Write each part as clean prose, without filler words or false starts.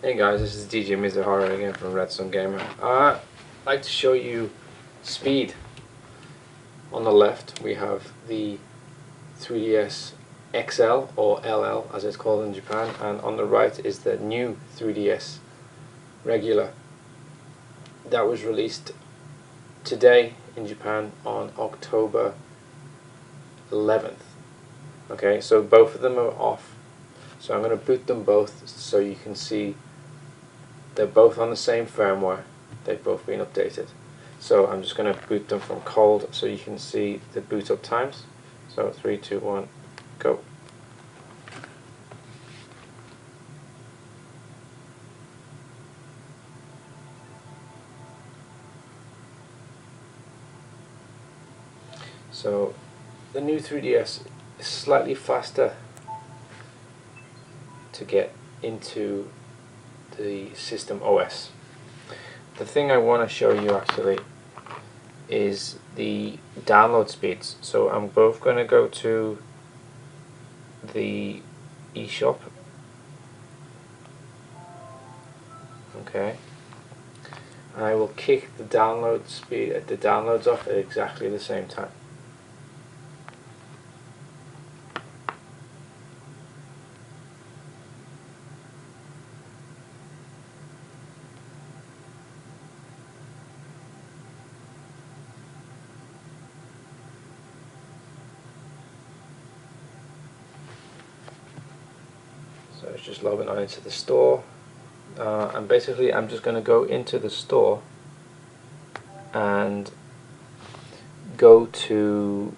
Hey guys, this is DJ Mizuhara again from Redstone Gamer. I'd like to show you speed. On the left we have the 3DS XL or LL as it's called in Japan, and on the right is the new 3DS regular that was released today in Japan on October 11th. Okay, so both of them are off. So I'm going to boot them both so you can see they're both on the same firmware. They've both been updated. So I'm just going to boot them from cold so you can see the boot up times. So 3, 2, 1, go. So the new 3DS is slightly faster to get into the system OS. The thing I want to show you actually is the download speeds. So I'm both going to go to the eShop. Okay. I will kick the download speed at the downloads off at exactly the same time. So it's just logging on into the store, and basically I'm just going to go into the store and go to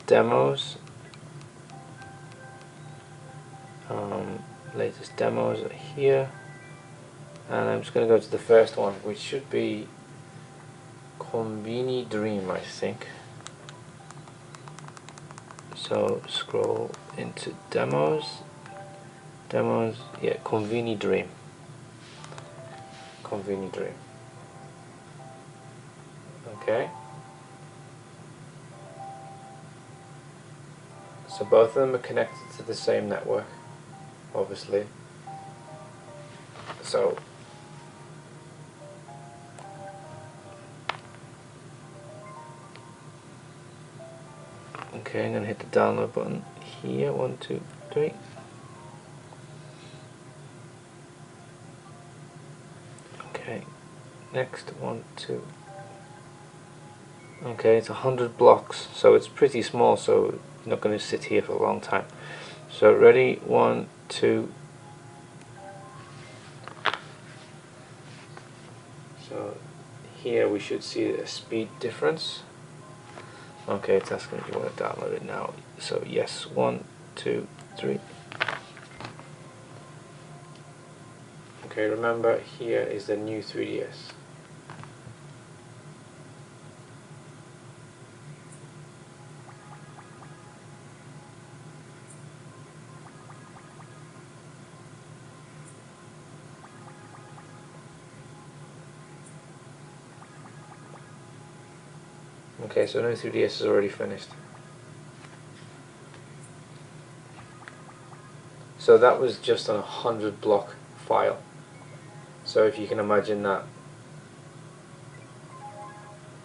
demos, latest demos are here, and I'm just going to go to the first one, which should be Conveni Dream, I think. So scroll into demos, yeah, Conveni Dream. Okay. So both of them are connected to the same network, obviously. So okay, I'm gonna hit the download button here. 1, 2, 3. Okay, next 1, 2. Okay, it's 100 blocks, so it's pretty small, so you're not going to sit here for a long time. So ready, 1, 2. So here we should see a speed difference. Okay, it's asking if you want to download it now. So yes, 1, 2, 3. Okay, remember here is the new 3DS. Okay, so new 3DS is already finished. So that was just on a 100 block file. So if you can imagine that,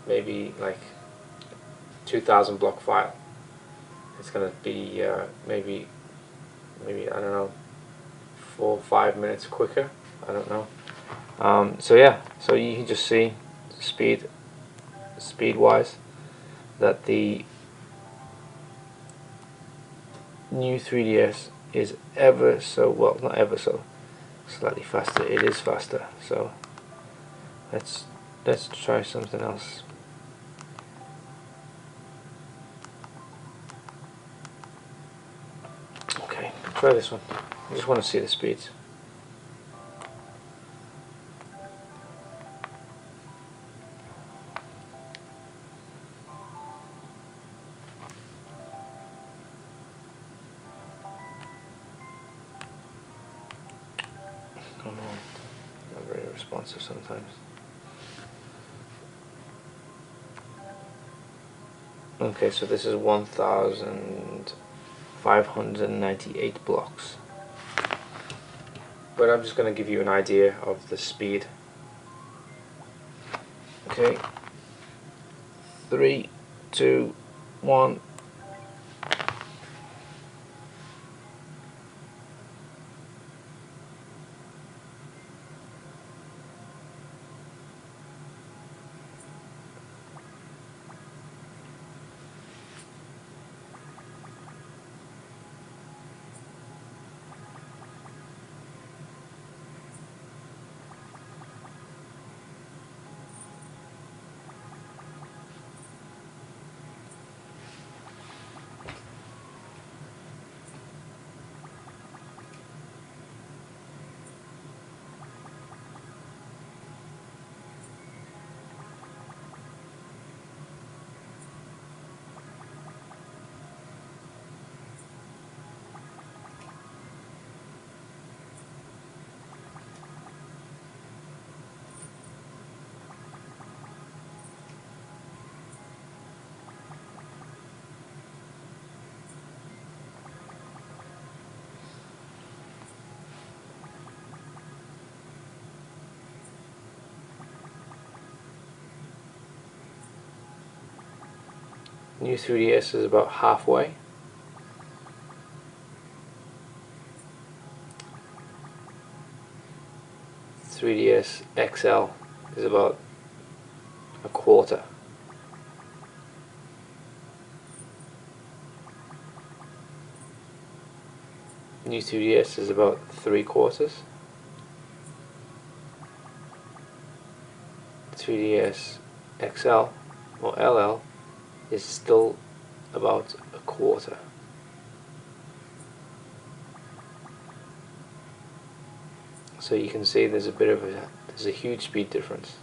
maybe like 2,000 block file, it's going to be maybe I don't know, 4 or 5 minutes quicker. I don't know. So yeah, so you can just see speed wise that the new 3DS is ever so, well, not ever so, slightly faster. It is faster. So let's try something else. Okay, try this one. I just want to see the speeds. Come on, not very responsive sometimes. Okay, so this is 1,598 blocks. but I'm just going to give you an idea of the speed. Okay, 3, 2, 1. New 3DS is about halfway. .3DS XL is about a quarter. New 3DS is about 3/4. 3DS XL or LL is still about a quarter. So you can see there's a huge speed difference.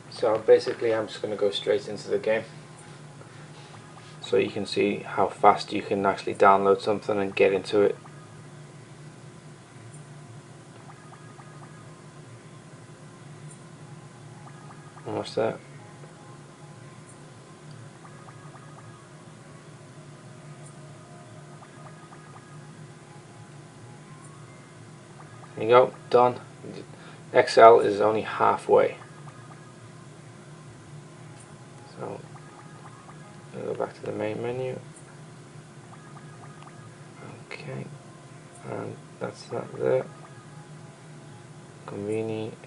So basically I'm just going to go straight into the game so you can see how fast you can actually download something and get into it. Almost there. There you go, done. XL is only halfway. So I'll go back to the main menu. Okay, and that's not there. Convenient.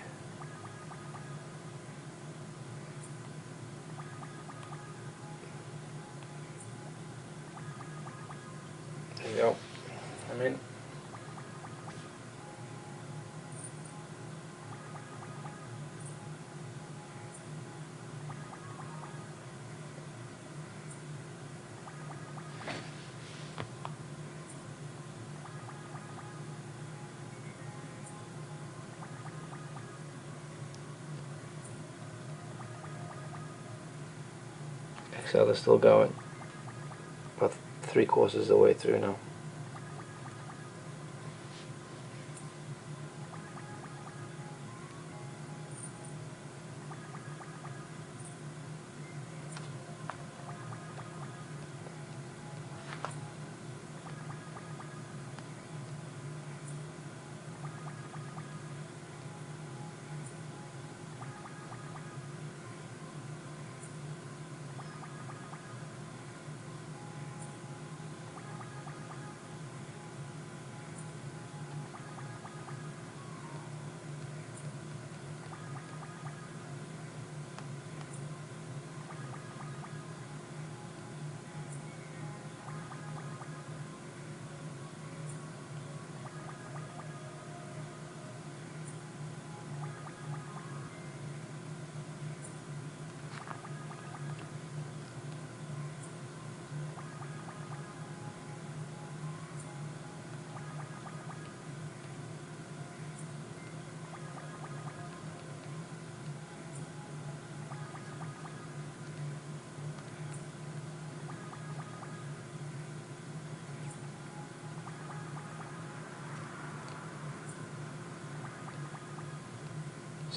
There you go. I'm in. XL is still going. About 3/4 of the way through now.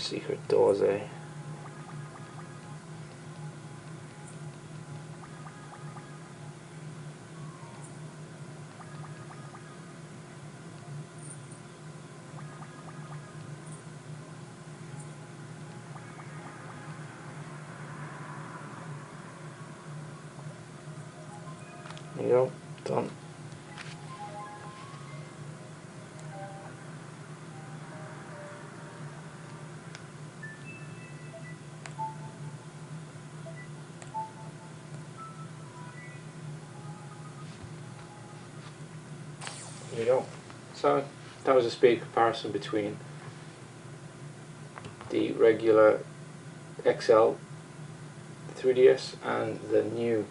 secret doors, eh? There you go, done. There you go. So that was a speed comparison between the regular XL 3DS and the new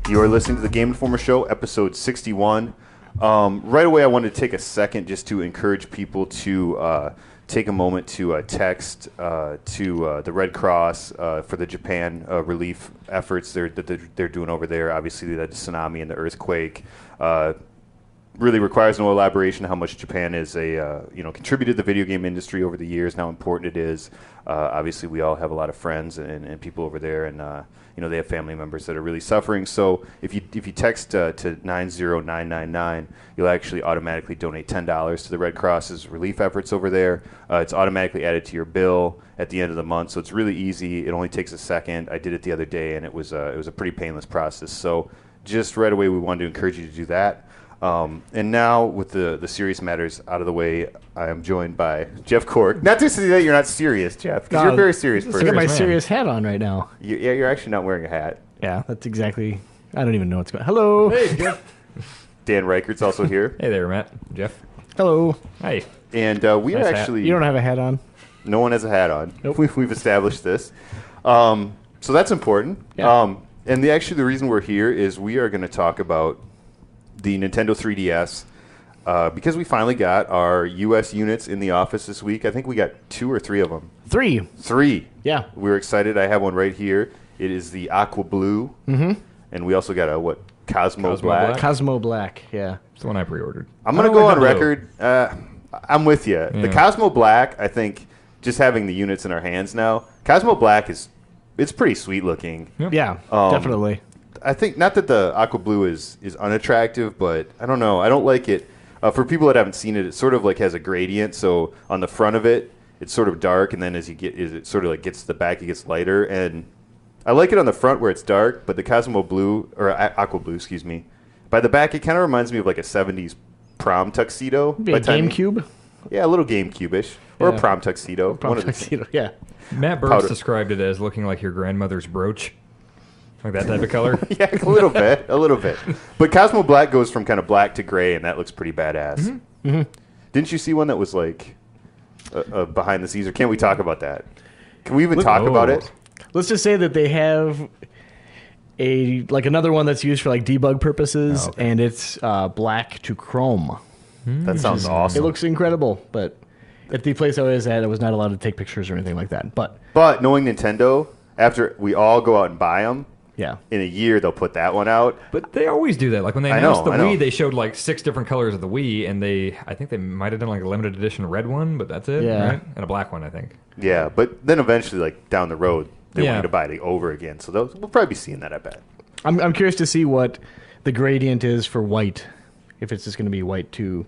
You are listening to the Game Informer Show, episode 61. Right away, I wanted to take a second just to encourage people to take a moment to text to the Red Cross for the Japan relief efforts that they're doing over there. Obviously, the tsunami and the earthquake really requires no elaboration how much Japan is contributed to the video game industry over the years and how important it is. Obviously, we all have a lot of friends and people over there, and they have family members that are really suffering. So if you text to 90999, you'll actually automatically donate $10 to the Red Cross's relief efforts over there. It's automatically added to your bill at the end of the month, so it's really easy. It only takes a second. I did it the other day, and it was a pretty painless process. So just right away, we wanted to encourage you to do that. And now, with the serious matters out of the way, I am joined by Jeff Cork. Not to say that you're not serious, Jeff, because you're a very serious person. I got my serious hat on right now. You're actually not wearing a hat. Yeah, that's exactly. I don't even know what's going on. Hello. Hey, Jeff. Dan Reichert's also here. Hey there, Matt. Jeff. Hello. Hi. And we Nice are hat. actually... You don't have a hat on? No one has a hat on. Nope. We've established this. So that's important. Yeah. And the reason we're here is we are going to talk about the Nintendo 3DS, because we finally got our U.S. units in the office this week. I think we got 2 or 3 of them. 3. 3. Yeah. We were excited. I have one right here. It is the Aqua Blue. Mm-hmm. And we also got a, Cosmo Black? Cosmo Black, yeah. It's the one I pre-ordered. I'm going to go on record. I'm with you. The Cosmo Black, I think, just having the units in our hands now, Cosmo Black it's pretty sweet looking. Yep. Yeah, definitely. I think, not that the Aqua Blue is unattractive, but I don't know. I don't like it. For people that haven't seen it, it sort of has a gradient. So on the front of it, it's sort of dark, and then as it sort of gets to the back, it gets lighter. And I like it on the front where it's dark, but the Cosmo Blue, or Aqua Blue, excuse me, by the back, it kind of reminds me of a 70s prom tuxedo. Maybe a GameCube? Yeah, a little GameCube-ish. Or a prom tuxedo. Prom tuxedo, yeah. Matt Burks described it as looking like your grandmother's brooch. Like that type of color? Yeah, a little bit. But Cosmo Black goes from kind of black to gray, and that looks pretty badass. Mm-hmm. Mm-hmm. Didn't you see one that was behind the scenes, or can't we talk about that? Can we even talk about it? Let's just say that they have another one that's used for debug purposes, and it's black to chrome. That sounds awesome. It looks incredible, but at the place I was at, I was not allowed to take pictures or anything like that. But knowing Nintendo, after we all go out and buy them, yeah, in a year they'll put that one out. But they always do that. Like when they announced the Wii, they showed 6 different colors of the Wii, and I think they might have done a limited edition red one, but that's it, right? And a black one, I think. Yeah, but then eventually, down the road, they want you to buy it over again. So we'll probably be seeing that, I bet. I'm curious to see what the gradient is for white. If it's just going to be white to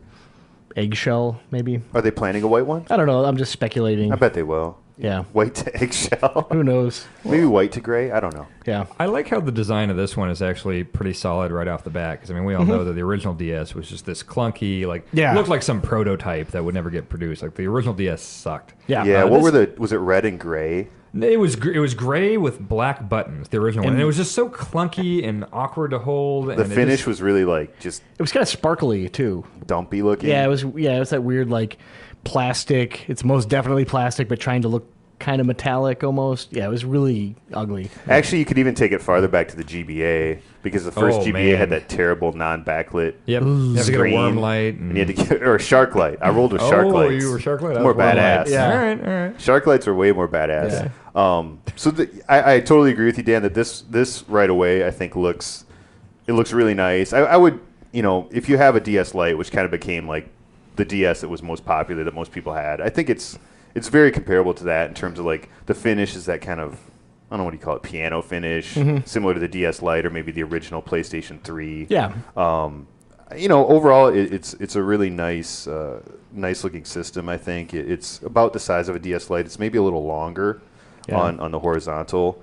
eggshell, maybe. Are they planning a white one? I don't know. I'm just speculating. I bet they will. Yeah. White to eggshell. Who knows? Maybe white to gray. I don't know. Yeah. I like how the design of this one is actually pretty solid right off the bat. Because, we all know that the original DS was just this clunky, looked like some prototype that would never get produced. The original DS sucked. Yeah. Yeah. Was it red and gray? It was gray with black buttons, the original one. And it was just so clunky and awkward to hold. The finish was really just... It was kind of sparkly, too. Dumpy looking. Yeah, it was that weird, plastic. It's most definitely plastic, but trying to look kind of metallic almost. Yeah, it was really ugly. Actually, you could even take it farther back to the GBA, because the first GBA had that terrible non-backlit Yep. You have to get a worm light. And you had to get, or a shark light. I rolled with shark lights. Oh, you were shark light? It's more badass. Light. Yeah. All right. Shark lights are way more badass. Yeah. So I totally agree with you, Dan, that this right away I think looks really nice. I would, if you have a DS Lite, which kind of became the DS that was most popular that most people had, I think it's very comparable to that in terms of the finish is that kind of, I don't know what you call it, piano finish, similar to the DS Lite or maybe the original PlayStation 3. Yeah. Overall it's a really nice looking system. I think it's about the size of a DS Lite. It's maybe a little longer on the horizontal.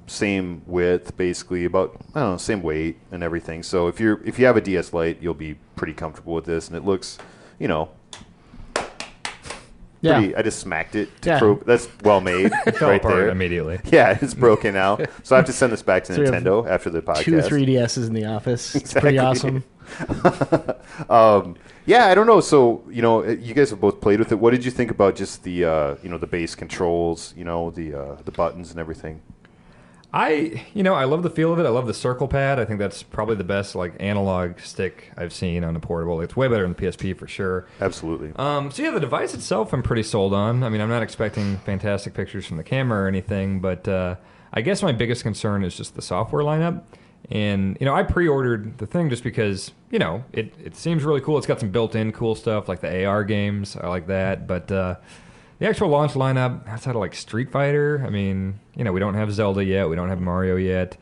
Same width, basically, about same weight and everything. So if you have a DS Lite, you'll be pretty comfortable with this, and it looks, pretty, I just smacked it. That's well made. It fell right apart there immediately. Yeah, it's broken now. So I have to send this back to Nintendo after the podcast. 2 3DSs in the office. It's pretty awesome. Yeah, I don't know. So, you guys have both played with it. What did you think about just the, the base controls, the buttons and everything? I love the feel of it. I love the circle pad. I think that's probably the best like analog stick I've seen on a portable. It's way better than the PSP for sure. Absolutely. So yeah, the device itself I'm pretty sold on. I mean, I'm not expecting fantastic pictures from the camera or anything, but I guess my biggest concern is just the software lineup. And I pre-ordered the thing just because it seems really cool. It's got some built-in cool stuff like the AR games. I like that, but the actual launch lineup outside of like Street Fighter, I mean, we don't have Zelda yet, we don't have Mario yet.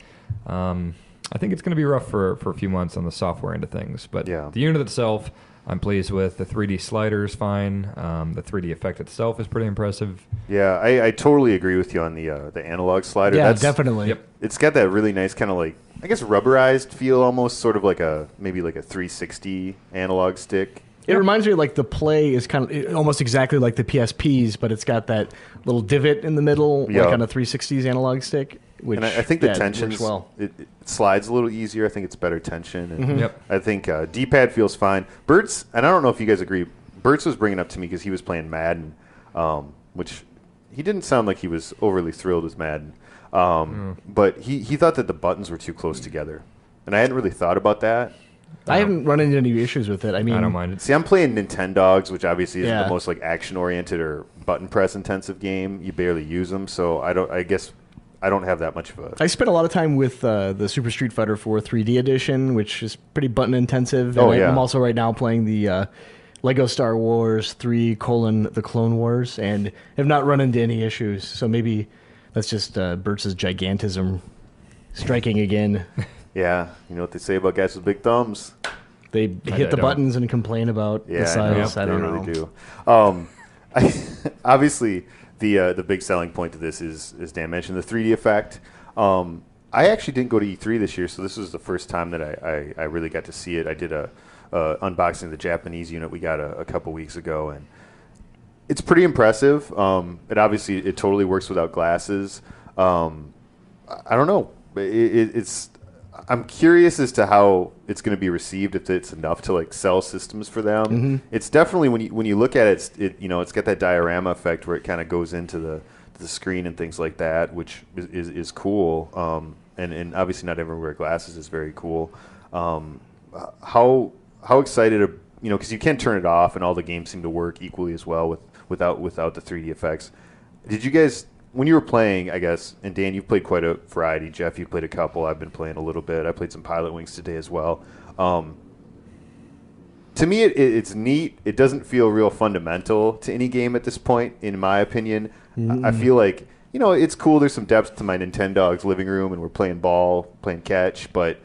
I think it's going to be rough for a few months on the software end of things. But the unit itself, I'm pleased with. The 3D slider is fine. The 3D effect itself is pretty impressive. Yeah, I totally agree with you on the analog slider. Yeah, definitely. Yep. It's got that really nice kind of like, I guess, rubberized feel almost, sort of like maybe like a 360 analog stick. It reminds me like the Play is kind of almost exactly like the PSP's, but it's got that little divot in the middle, like on a 360's analog stick. Which, and I think the tension well. It slides a little easier. I think it's better tension. And Yep. I think D-pad feels fine. Bert's, and I don't know if you guys agree, Bert's was bringing up to me because he was playing Madden, which he didn't sound like he was overly thrilled with Madden. But he thought that the buttons were too close together. And I hadn't really thought about that. I haven't run into any issues with it. I mean, I don't mind it. See, I'm playing Nintendogs, which obviously isn't the most like action-oriented or button press intensive game. You barely use them, so I guess I don't have that much of a... I spent a lot of time with the Super Street Fighter 4 3D edition, which is pretty button intensive. And I'm also right now playing the Lego Star Wars 3: The Clone Wars, and have not run into any issues. So maybe that's just Bert's gigantism striking again. Yeah, you know what they say about guys with big thumbs. They hit the buttons and complain about the size. I don't know. They really do. Obviously, the big selling point to this is, as Dan mentioned, the 3D effect. I actually didn't go to E3 this year, so this was the first time that I really got to see it. I did a unboxing of the Japanese unit we got a couple weeks ago, and it's pretty impressive. It totally works without glasses. I don't know. I'm curious as to how it's going to be received, if it's enough to like sell systems for them. Mm-hmm. It's definitely, when you look at it, it's got that diorama effect where it kind of goes into the screen and things like that, which is cool. And obviously not everyone wear glasses is very cool. How excited because you can turn it off and all the games seem to work equally as well without the 3D effects. Did you guys, when you were playing, I guess, and Dan, you've played quite a variety. Jeff, you've played a couple. I've been playing a little bit. I played some Pilot Wings today as well. To me, it's neat. It doesn't feel real fundamental to any game at this point, in my opinion. I feel like, it's cool. There's some depth to my Nintendogs living room, and we're playing ball, playing catch. But,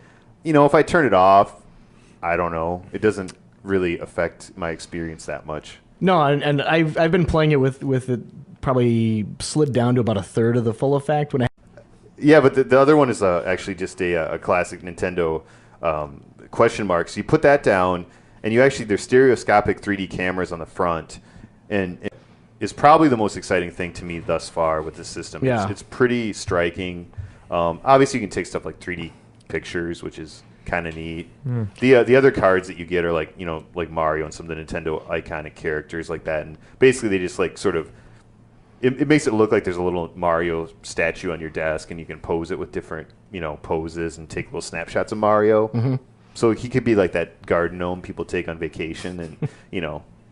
if I turn it off, I don't know. It doesn't really affect my experience that much. No, and I've been playing it with it probably slid down to about a third of the full effect when I. Yeah, but the other one is actually just a classic Nintendo question mark. So you put that down, and there's stereoscopic 3D cameras on the front, and it's probably the most exciting thing to me thus far with the system. Yeah. It's pretty striking. Obviously, you can take stuff like 3D pictures, which is kind of neat. The other cards that you get are like Mario and some of the Nintendo iconic characters like that, and basically they just like sort of. It makes it look like there's a little Mario statue on your desk, and you can pose it with different, poses and take little snapshots of Mario. Mm-hmm. So he could be like that garden gnome people take on vacation and,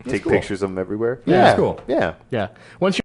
take pictures of him everywhere. Yeah, that's cool. Yeah. Once you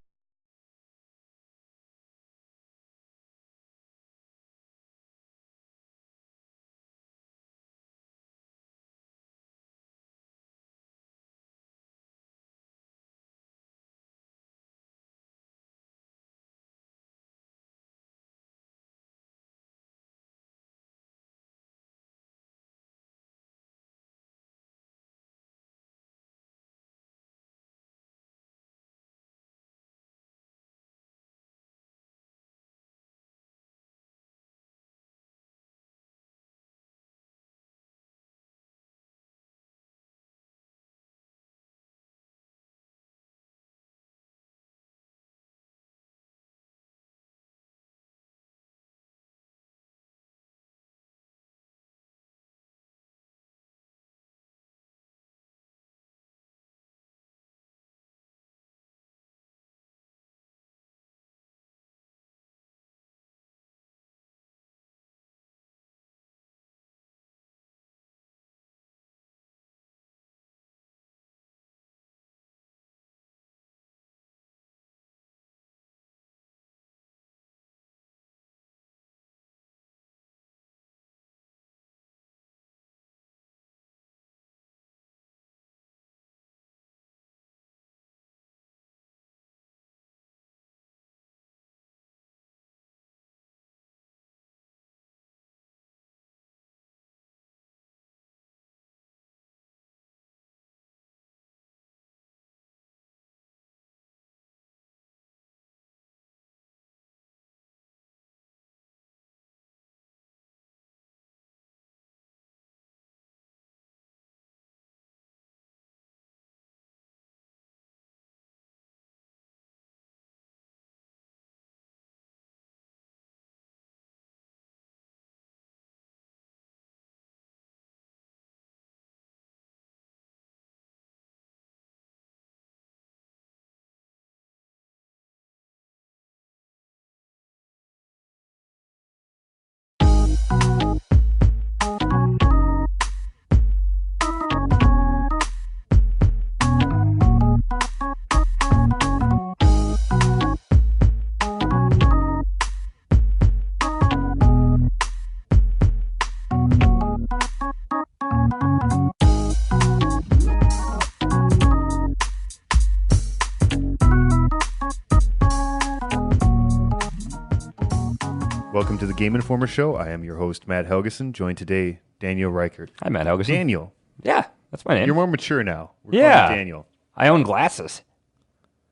welcome to the Game Informer Show. I am your host, Matt Helgeson, joined today, Daniel Reichert. Hi, Matt Helgeson. Daniel. Yeah, that's my name. You're more mature now. We're calling you Daniel. I own glasses.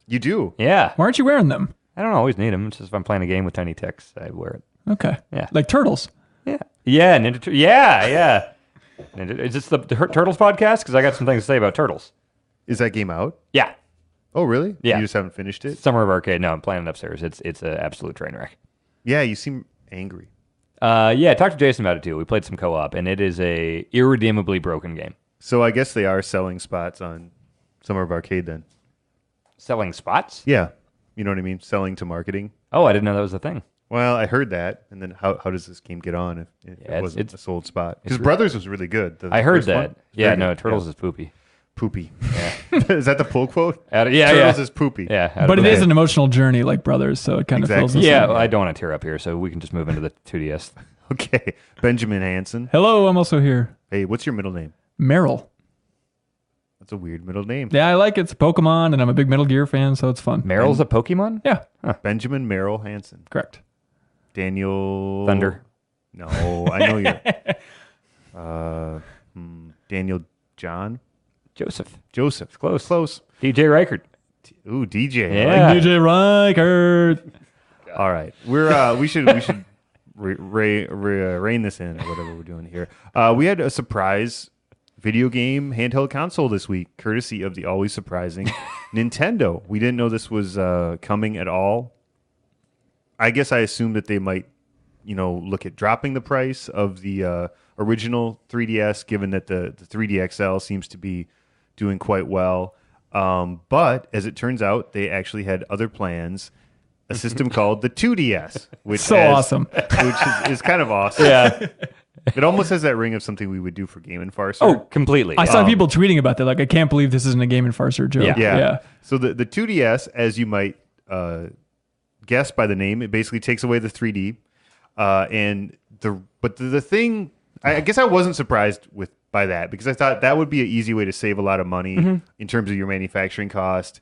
You do? Yeah. Why aren't you wearing them? I don't always need them. It's just if I'm playing a game with tiny text, I wear it. Okay. Yeah. Like turtles. Yeah. Yeah, yeah. Is this the Turtles podcast? Because I got some things to say about turtles. Is that game out? Yeah. Oh, really? Yeah. You just haven't finished it? Summer of Arcade. No, I'm playing it upstairs. It's an absolute train wreck. Yeah, you seem angry. Yeah, talked to Jason about it too. We played some co-op, and it is a irredeemably broken game. So I guess they are selling spots on Summer of Arcade then. Selling spots? Yeah. You know what I mean? Selling to marketing. Oh, I didn't know that was a thing. Well, I heard that. And then how does this game get on if it wasn't a sold spot? Because Brothers was really good. I heard that. One. Yeah, no, Turtles is poopy. Poopy. Yeah. Is that the pull quote? Turtles is poopy. Yeah. But it is an emotional journey like Brothers, so it kind of feels the Yeah, same. well, I don't want to tear up here, so we can just move into the 2DS. Okay. Benjamin Hansen. Hello, I'm also here. Hey, what's your middle name? Meryl. That's a weird middle name. Yeah, I like it. It's Pokemon, and I'm a big Metal Gear fan, so it's fun. Meryl's a Pokemon? Yeah, Benjamin Merrill Hansen. correct. Daniel... Thunder. No, I know you're... Daniel John? Joseph. Joseph. Close. DJ Reichert. Ooh, DJ. Yeah. DJ Reichert. All right. We should rein this in or whatever we're doing here. We had a surprise video game handheld console this week, courtesy of the always surprising Nintendo. We didn't know this was coming at all. I guess I assumed that they might, look at dropping the price of the original 3DS, given that the 3D XL seems to be doing quite well. But as it turns out, they actually had other plans. A system called the 2DS, which awesome. Which is kind of awesome. Yeah. It almost has that ring of something we would do for Game and Farcer. Oh, completely. I saw people tweeting about that. Like, I can't believe this isn't a Game and Farcer joke. Yeah. So the 2DS, as you might guess by the name, it basically takes away the 3D. But the thing, I guess I wasn't surprised by that, because I thought that would be an easy way to save a lot of money in terms of your manufacturing cost.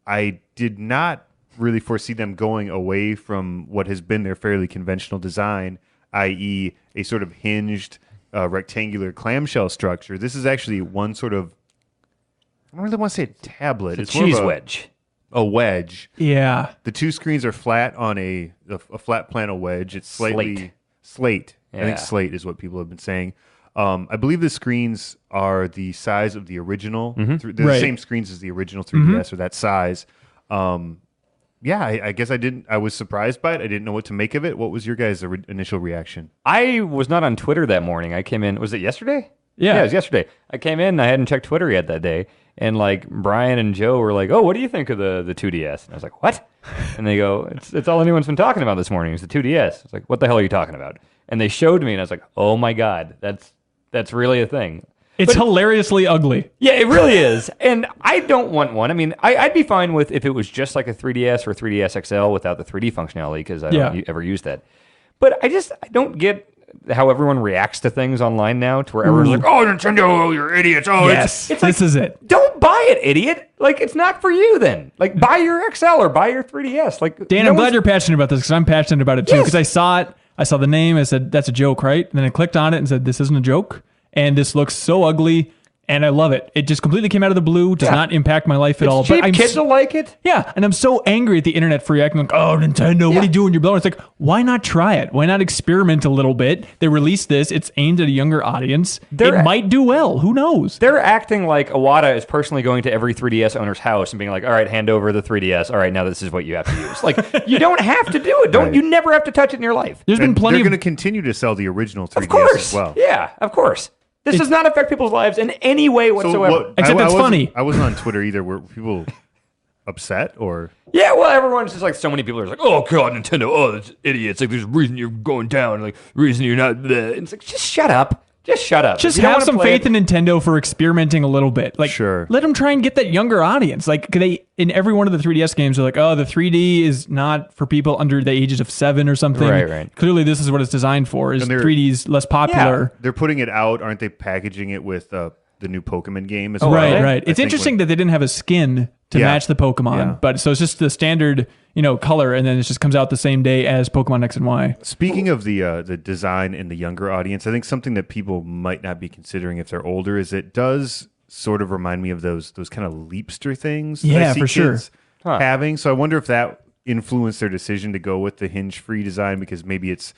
I did not really foresee them going away from what has been their fairly conventional design, i.e. a sort of hinged rectangular clamshell structure. This is actually one sort of, I don't really want to say a tablet. It's a cheese wedge. A wedge. Yeah. The two screens are flat on a flat plano wedge. It's slightly slate. Yeah. I think slate is what people have been saying. I believe the screens are the size of the original. They're the same screens as the original 3DS, or that size. I guess I was surprised by it. I didn't know what to make of it. What was your guys' initial reaction? I was not on Twitter that morning. I came in, was it yesterday? Yeah. It was yesterday. I came in, I hadn't checked Twitter yet that day. And like Brian and Joe were like, "Oh, what do you think of the 2DS?" And I was like, "What?" And they go, "It's all anyone's been talking about this morning is the 2DS." I was like, "What the hell are you talking about?" And they showed me, and I was like, "Oh my god, that's really a thing." It's hilariously ugly. Yeah, it really is. And I don't want one. I mean, I'd be fine with if it was just like a 3DS or 3DS XL without the 3D functionality, because I don't ever use that. But I don't get how everyone reacts to things online now, to where everyone's like, "Oh, Nintendo, you're idiots." Oh, yes, it's like, this is it. Don't buy it, idiot. Like, it's not for you then. Like, buy your XL or buy your 3DS. Like, Dan, I'm glad you're passionate about this, because I'm passionate about it too. Because I saw it, I saw the name, I said, "That's a joke, right?" And then I clicked on it and said, "This isn't a joke." And this looks so ugly, and I love it. It just completely came out of the blue, does not impact my life at all. Cheap. But Kids will like it. Yeah, and I'm so angry at the internet for reacting like, "Oh, Nintendo, what are you doing? You're blowing." It's like, why not try it? Why not experiment a little bit? They released this. It's aimed at a younger audience. It might do well. Who knows? They're acting like Iwata is personally going to every 3DS owner's house and being like, "All right, hand over the 3DS. All right, now this is what you have to use." Like, you don't have to do it. You never have to touch it in your life. There's been plenty They're of... going to continue to sell the original 3DS Of course. as well. Yeah, of course. This does not affect people's lives in any way whatsoever. Except it's funny. I wasn't on Twitter either. Were people upset or? Yeah, well, everyone's just like, so many people are like, "Oh god, Nintendo, oh, that's idiots. Like, there's a reason you're going down, like, reason you're not there." And it's like, just shut up. Just shut up. Just have some faith in Nintendo for experimenting a little bit. Like, sure. Let them try and get that younger audience. Like, they in every one of the 3DS games, they're like, "Oh, the 3D is not for people under the ages of 7 or something." Right. Clearly, this is what it's designed for. Is 3D's less popular? They're putting it out, aren't they? Packaging it with the new Pokemon game as well. Right. It's interesting that they didn't have a skin to match the Pokemon. Yeah. But so it's just the standard, color, and then it just comes out the same day as Pokemon X and Y. Speaking of the design in the younger audience, I think something that people might not be considering if they're older is it does sort of remind me of those kind of leapster things. That I see for sure. kids having. So I wonder if that influenced their decision to go with the hinge-free design because maybe it's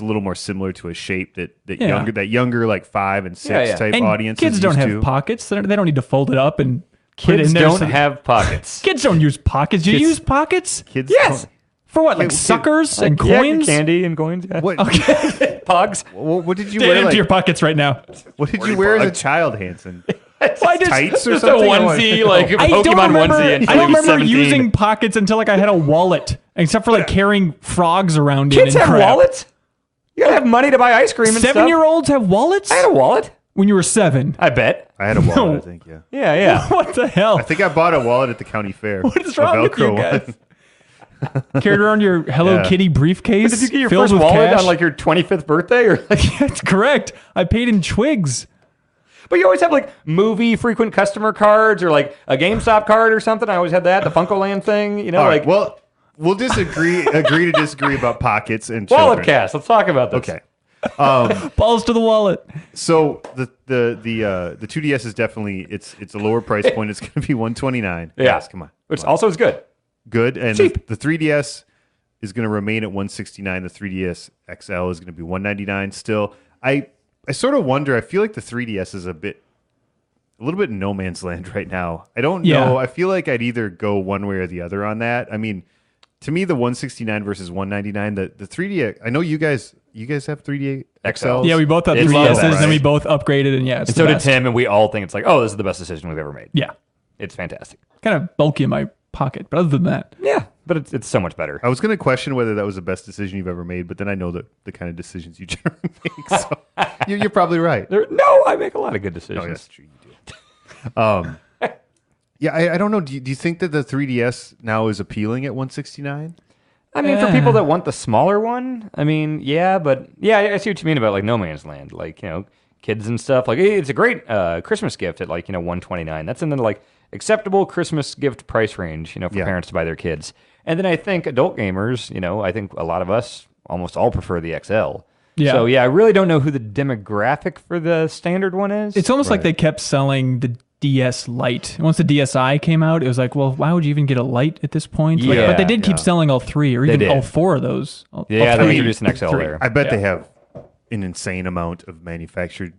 a little more similar to a shape that younger like 5 and 6 type and audience. Kids don't have pockets. They don't need to fold it up and Kids don't have pockets. Kids don't use pockets. Do you use pockets? Kids yes. For what? Like suckers and coins? Candy and coins. Yeah. What? Okay. Pogs. What did you Empty wear? your pockets right now. What did you wear as a child, Hanson? Tights or Just something? a onesie, like a I don't Pokemon remember, onesie. I don't remember 17. using pockets until like I had a wallet, except for like carrying frogs around. Kids in and have crap. wallets. You gotta have money to buy ice cream and stuff. 7-year-olds have wallets? I had a wallet. When you were 7. I bet. I had a wallet, I think, yeah. Yeah. What the hell? I think I bought a wallet at the county fair. What is A wrong with you Velcro guys? one. Carried around your Hello Kitty briefcase Did you get your filled first with wallet cash? on like your 25th birthday? Or like, That's correct. I paid in Twigs. but you always have like movie frequent customer cards or like a GameStop card or something. I always had that. The Funko thing, All right, like well, we'll agree to disagree about pockets and wallet children. cast. Let's talk about this. Okay. Balls to the wallet. So the 2DS is definitely it's a lower price point. It's going to be $129. Yeah. Yes, come on. Which also is good. Good. And Cheap. the 3DS is going to remain at $169. The 3DS XL is going to be $199 still. I sort of wonder. I feel like the 3DS is a little bit in no man's land right now. I don't know. I feel like I'd either go one way or the other on that. I mean, to me, the 169 versus 199, the 3D. I know you guys have 3D XLs. Yeah, we both have It's 3DSs, low, and then we right? both upgraded, and And so did Tim, and we all think it's like, oh, this is the best decision we've ever made. Yeah. It's fantastic. Kind of bulky in my pocket, but other than that. Yeah, but it's so much better. I was going to question whether that was the best decision you've ever made, but then I know the kind of decisions you generally make. So you're probably right. No, I make a lot of good decisions. Oh, that's true. You do. Yeah, I don't know. Do you think that the 3DS now is appealing at 169? I mean, for people that want the smaller one, I mean, yeah, but yeah, I see what you mean about like No Man's Land, like kids and stuff. Like it's a great Christmas gift at like $129. That's in the like acceptable Christmas gift price range, for parents to buy their kids. And then I think adult gamers, I think a lot of us almost all prefer the XL. Yeah. So yeah, I really don't know who the demographic for the standard one is. It's almost like they kept selling the DS Lite. Once the DSi came out, it was like, well, why would you even get a Lite at this point? Like, Yeah, but they did keep selling all 3, or even did. all 4 of those. Yeah, all they 3. introduced an XL there. I bet they have an insane amount of manufactured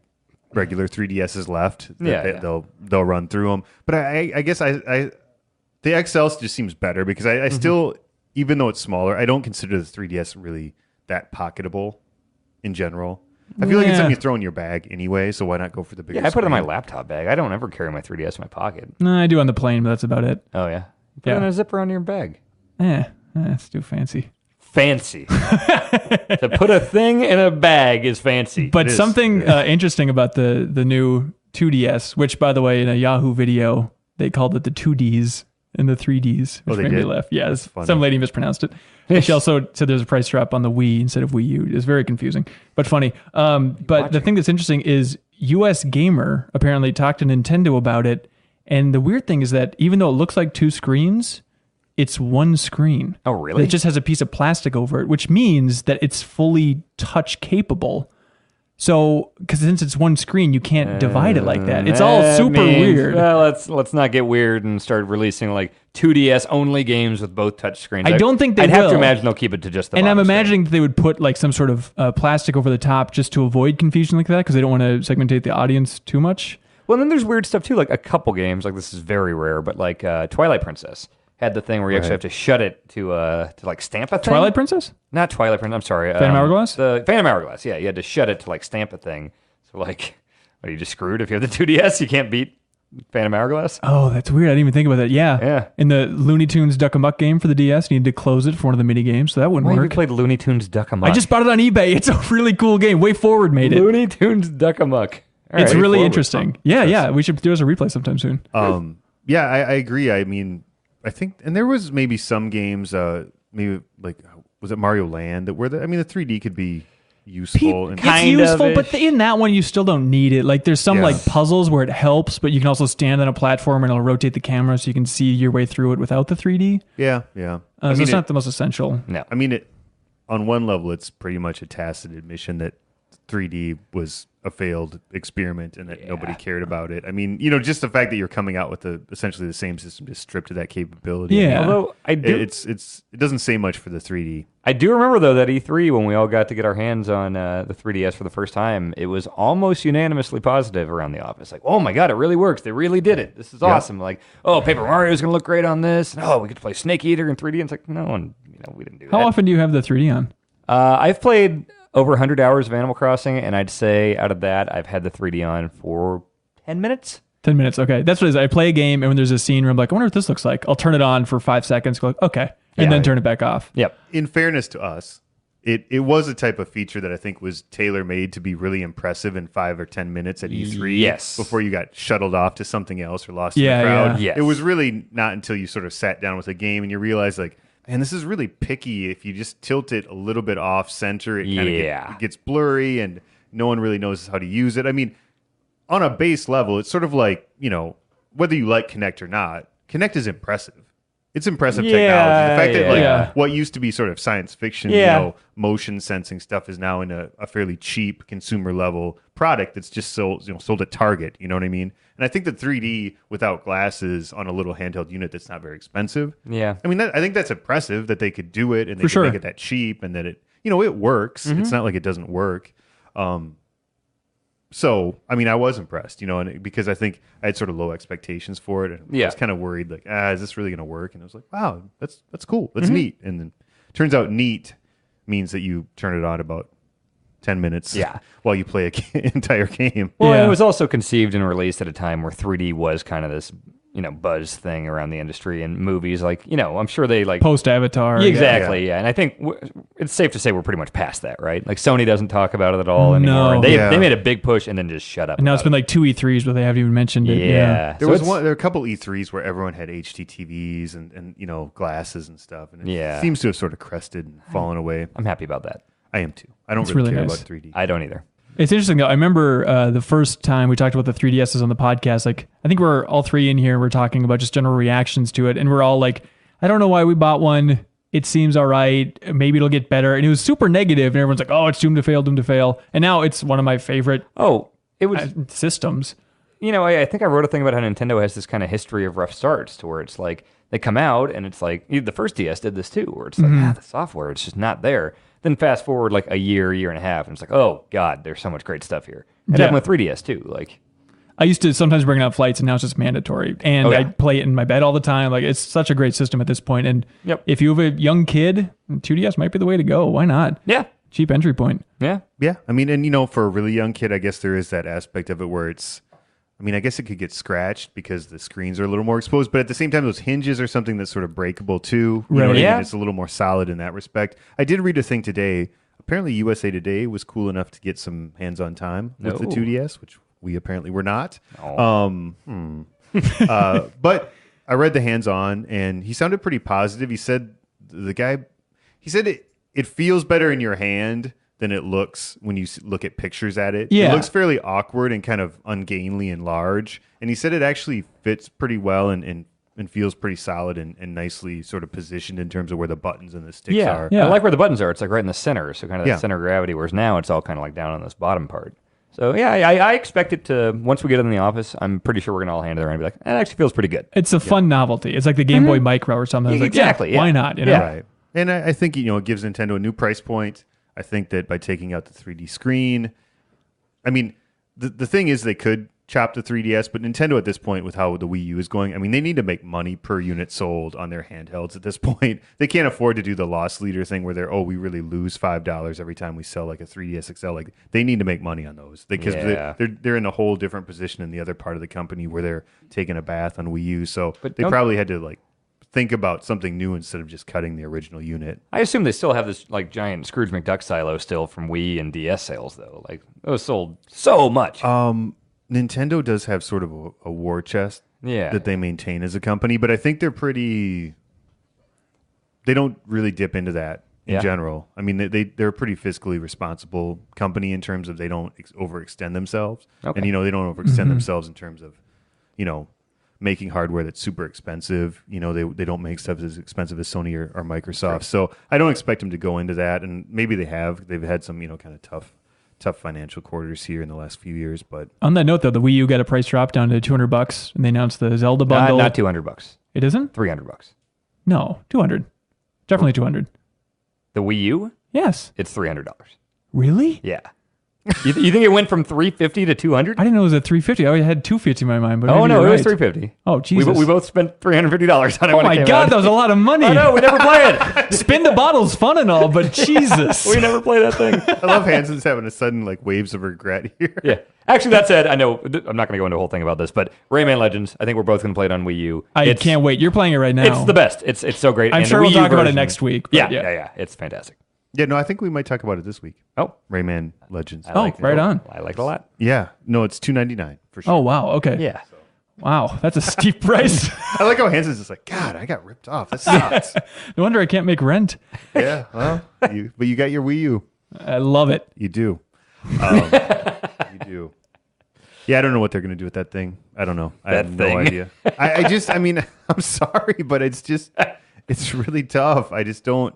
regular 3DSs left. They'll run through them. But I guess the XL just seems better because I still, even though it's smaller, I don't consider the 3DS really that pocketable in general. I feel like it's something you throw in your bag anyway, so why not go for the bigger Yeah, I put it in my screen? laptop bag. I don't ever carry my 3DS in my pocket. No, I do on the plane, but that's about it. Oh, yeah? Put it in a zipper on your bag. That's too fancy. Fancy. To put a thing in a bag is fancy. But something interesting about the new 2DS, which, by the way, in a Yahoo video, they called it the 2Ds and the 3Ds, which they made me did? laugh. Yeah, funny. some lady mispronounced it. And she also said there's a price drop on the Wii instead of Wii U. It's very confusing, but funny. But the thing that's interesting is US Gamer apparently talked to Nintendo about it. And the weird thing is that even though it looks like 2 screens, it's 1 screen. Oh, really? It just has a piece of plastic over it, which means that it's fully touch capable. So, because since it's 1 screen, you can't divide it like that. It's all super weird. Well, let's not get weird and start releasing like 2DS only games with both touch screens. I don't think they I'd have to will. imagine they'll keep it to just the. And I'm bottom imagining that they would put like some sort of plastic over the top just to avoid confusion like that, because they don't want to segmentate the audience too much. Well, then there's weird stuff too. Like a couple games, like this is very rare, but like Twilight Princess had the thing where you actually have to shut it to like stamp a thing. Twilight Princess? Not Twilight Princess. I'm sorry. Phantom Hourglass? The Phantom Hourglass. Yeah, you had to shut it to like stamp a thing. So like, are you just screwed if you have the 2DS? You can't beat Phantom Hourglass. Oh, that's weird. I didn't even think about that. Yeah. Yeah. In the Looney Tunes Duck 'em Buck game for the DS, you need to close it for one of the mini games, so that wouldn't Why have you work. played Looney Tunes Duck 'em Up? I just bought it on eBay. It's a really cool game. Way Forward made it. Looney Tunes Duck 'em Up. All It's right. really Forward, interesting. huh? Yeah. We should do it as a replay sometime soon. Yeah, I agree. I mean, I think, and there was maybe some games, maybe like, was it Mario Land, that where the 3D could be useful. It's useful, but in that one, you still don't need it. Like, there's some like puzzles where it helps, but you can also stand on a platform and it'll rotate the camera so you can see your way through it without the 3D. Yeah. So it's not the most essential. No. I mean, on one level, it's pretty much a tacit admission that 3D was a failed experiment and that nobody cared about it. I mean, just the fact that you're coming out with essentially the same system just stripped of that capability. Yeah. Although it doesn't say much for the 3D. I do remember, though, that E3, when we all got to get our hands on the 3DS for the first time, it was almost unanimously positive around the office. Like, oh my God, it really works. They really did it. This is awesome. Like, oh, Paper Mario's going to look great on this. And, oh, we could play Snake Eater in 3D. And it's like, no, and we didn't do that. How often do you have the 3D on? I've played over 100 hours of Animal Crossing, and I'd say out of that, I've had the 3D on for 10 minutes. 10 minutes, okay. That's what it is. I play a game, and when there's a scene where I'm like, I wonder what this looks like, I'll turn it on for 5 seconds, go like, okay, and then turn it back off. Yep. In fairness to us, it was a type of feature that I think was tailor-made to be really impressive in 5 or 10 minutes at E3. Yes. Before you got shuttled off to something else or lost in the crowd. Yes. It was really not until you sort of sat down with a game and you realize, like, man, this is really picky. If you just tilt it a little bit off center, it kind of it gets blurry and no one really knows how to use it. I mean, on a base level, it's sort of like, whether you like Kinect or not, Kinect is impressive. It's impressive technology. The fact that what used to be sort of science fiction, motion sensing stuff is now in a fairly cheap consumer level product that's just sold at Target. You know what I mean? And I think that 3D without glasses on a little handheld unit that's not very expensive. Yeah. I mean, I think that's impressive that they could do it and they could make it that cheap and that it works. Mm-hmm. It's not like it doesn't work. So, I mean, I was impressed, and because I think I had sort of low expectations for it. And I was kind of worried, like, is this really going to work? And I was like, wow, that's cool. That's neat. And then turns out neat means that you turn it on about 10 minutes while you play an entire game. Well, it was also conceived and released at a time where 3D was kind of this, buzz thing around the industry and movies. Like, I'm sure they like post-Avatar. Exactly, And I think it's safe to say we're pretty much past that, right? Like Sony doesn't talk about it at all anymore. And they made a big push and then just shut up. And now it's been like 2 E3s where they haven't even mentioned it. Yeah. There were a couple E3s where everyone had HD TVs and glasses and stuff. And it seems to have sort of crested and fallen away. I'm happy about that. I am too. I don't really care about 3D. I don't either. It's interesting though. I remember the first time we talked about the 3DSs on the podcast. Like, I think we're all three in here. We're talking about just general reactions to it, and we're all like, "I don't know why we bought one. It seems all right. Maybe it'll get better." And it was super negative, and everyone's like, "Oh, it's doomed to fail, doomed to fail." And now it's one of my favorite. It was systems. I think I wrote a thing about how Nintendo has this kind of history of rough starts, to where it's like they come out and it's like the first DS did this too, where it's like the software, it's just not there. Then fast forward like a year and a half, and it's like, oh God, there's so much great stuff here. And happened with 3DS too. Like, I used to sometimes bring it on flights, and now it's just mandatory. And I play it in my bed all the time. Like, it's such a great system at this point. And if you have a young kid, 2DS might be the way to go. Why not? Yeah. Cheap entry point. Yeah. Yeah. I mean, and for a really young kid, I guess there is that aspect of it where it's, I guess it could get scratched because the screens are a little more exposed, but at the same time, those hinges are something that's sort of breakable too. You know what I mean? It's a little more solid in that respect. I did read a thing today. Apparently, USA Today was cool enough to get some hands-on time with the 2DS, which we apparently were not. But I read the hands-on, and he sounded pretty positive. He said it feels better in your hand than it looks when you look at pictures at it. Yeah. It looks fairly awkward and kind of ungainly and large. And he said it actually fits pretty well and feels pretty solid and nicely sort of positioned in terms of where the buttons and the sticks are. Yeah, I like where the buttons are. It's like right in the center, so kind of the center of gravity, whereas now it's all kind of like down on this bottom part. So yeah, I expect it to, once we get it in the office, I'm pretty sure we're going to all hand it around and be like, that actually feels pretty good. It's a fun novelty. It's like the Game Boy Micro or something. It's Exactly. Why not? Right. And I think, it gives Nintendo a new price point. I think that by taking out the 3D screen, the thing is they could chop the 3DS, but Nintendo at this point, with how the Wii U is going, they need to make money per unit sold on their handhelds at this point. They can't afford to do the loss leader thing where we really lose $5 every time we sell like a 3DS XL. Like, they need to make money on those because they're in a whole different position in the other part of the company where they're taking a bath on Wii U. So they probably had to think about something new instead of just cutting the original unit. I assume they still have this giant Scrooge McDuck silo still from Wii and DS sales though. Like, those sold so much. Nintendo does have sort of a war chest that they maintain as a company, but I think they don't really dip into that in general. I mean, they're a pretty fiscally responsible company in terms of they don't overextend themselves. Okay. And, they don't overextend themselves in terms of, making hardware that's super expensive. They don't make stuff as expensive as Sony or Microsoft. Right. So I don't expect them to go into that. And maybe they have. They've had some, kind of tough financial quarters here in the last few years. But on that note, though, the Wii U got a price drop down to $200, and they announced the Zelda bundle. Not $200. It isn't? $300. No, 200. Definitely 200. The Wii U? Yes. It's $300. Really? Yeah. You think it went from $350 to $200? I didn't know it was at $350. I always had $250 in my mind. But no, it was $350. Oh, Jesus. We both spent $350 on it. Oh my God, that was a lot of money. I know, we never play it. Spin the bottle's fun and all, but Jesus. We never play that thing. I love Hanson's having a sudden waves of regret here. Yeah. Actually, that said, I know I'm not going to go into a whole thing about this, but Rayman Legends, I think we're both going to play it on Wii U. I can't wait. You're playing it right now. It's the best. It's so great. I'm and sure we'll talk about it next week. Yeah. It's fantastic. Yeah, no, I think we might talk about it this week. Oh, Rayman Legends. Right on. I like it a lot. Yeah, no, it's $299 for sure. Oh wow, okay. Yeah. Wow, that's a steep price. I like how Hanson's just like, God, I got ripped off. That sucks. No wonder I can't make rent. Yeah, well, but you got your Wii U. I love it. You do. You do. Yeah, I don't know what they're going to do with that thing. I don't know. I have no idea. I mean, I'm sorry, but it's really tough. I just don't.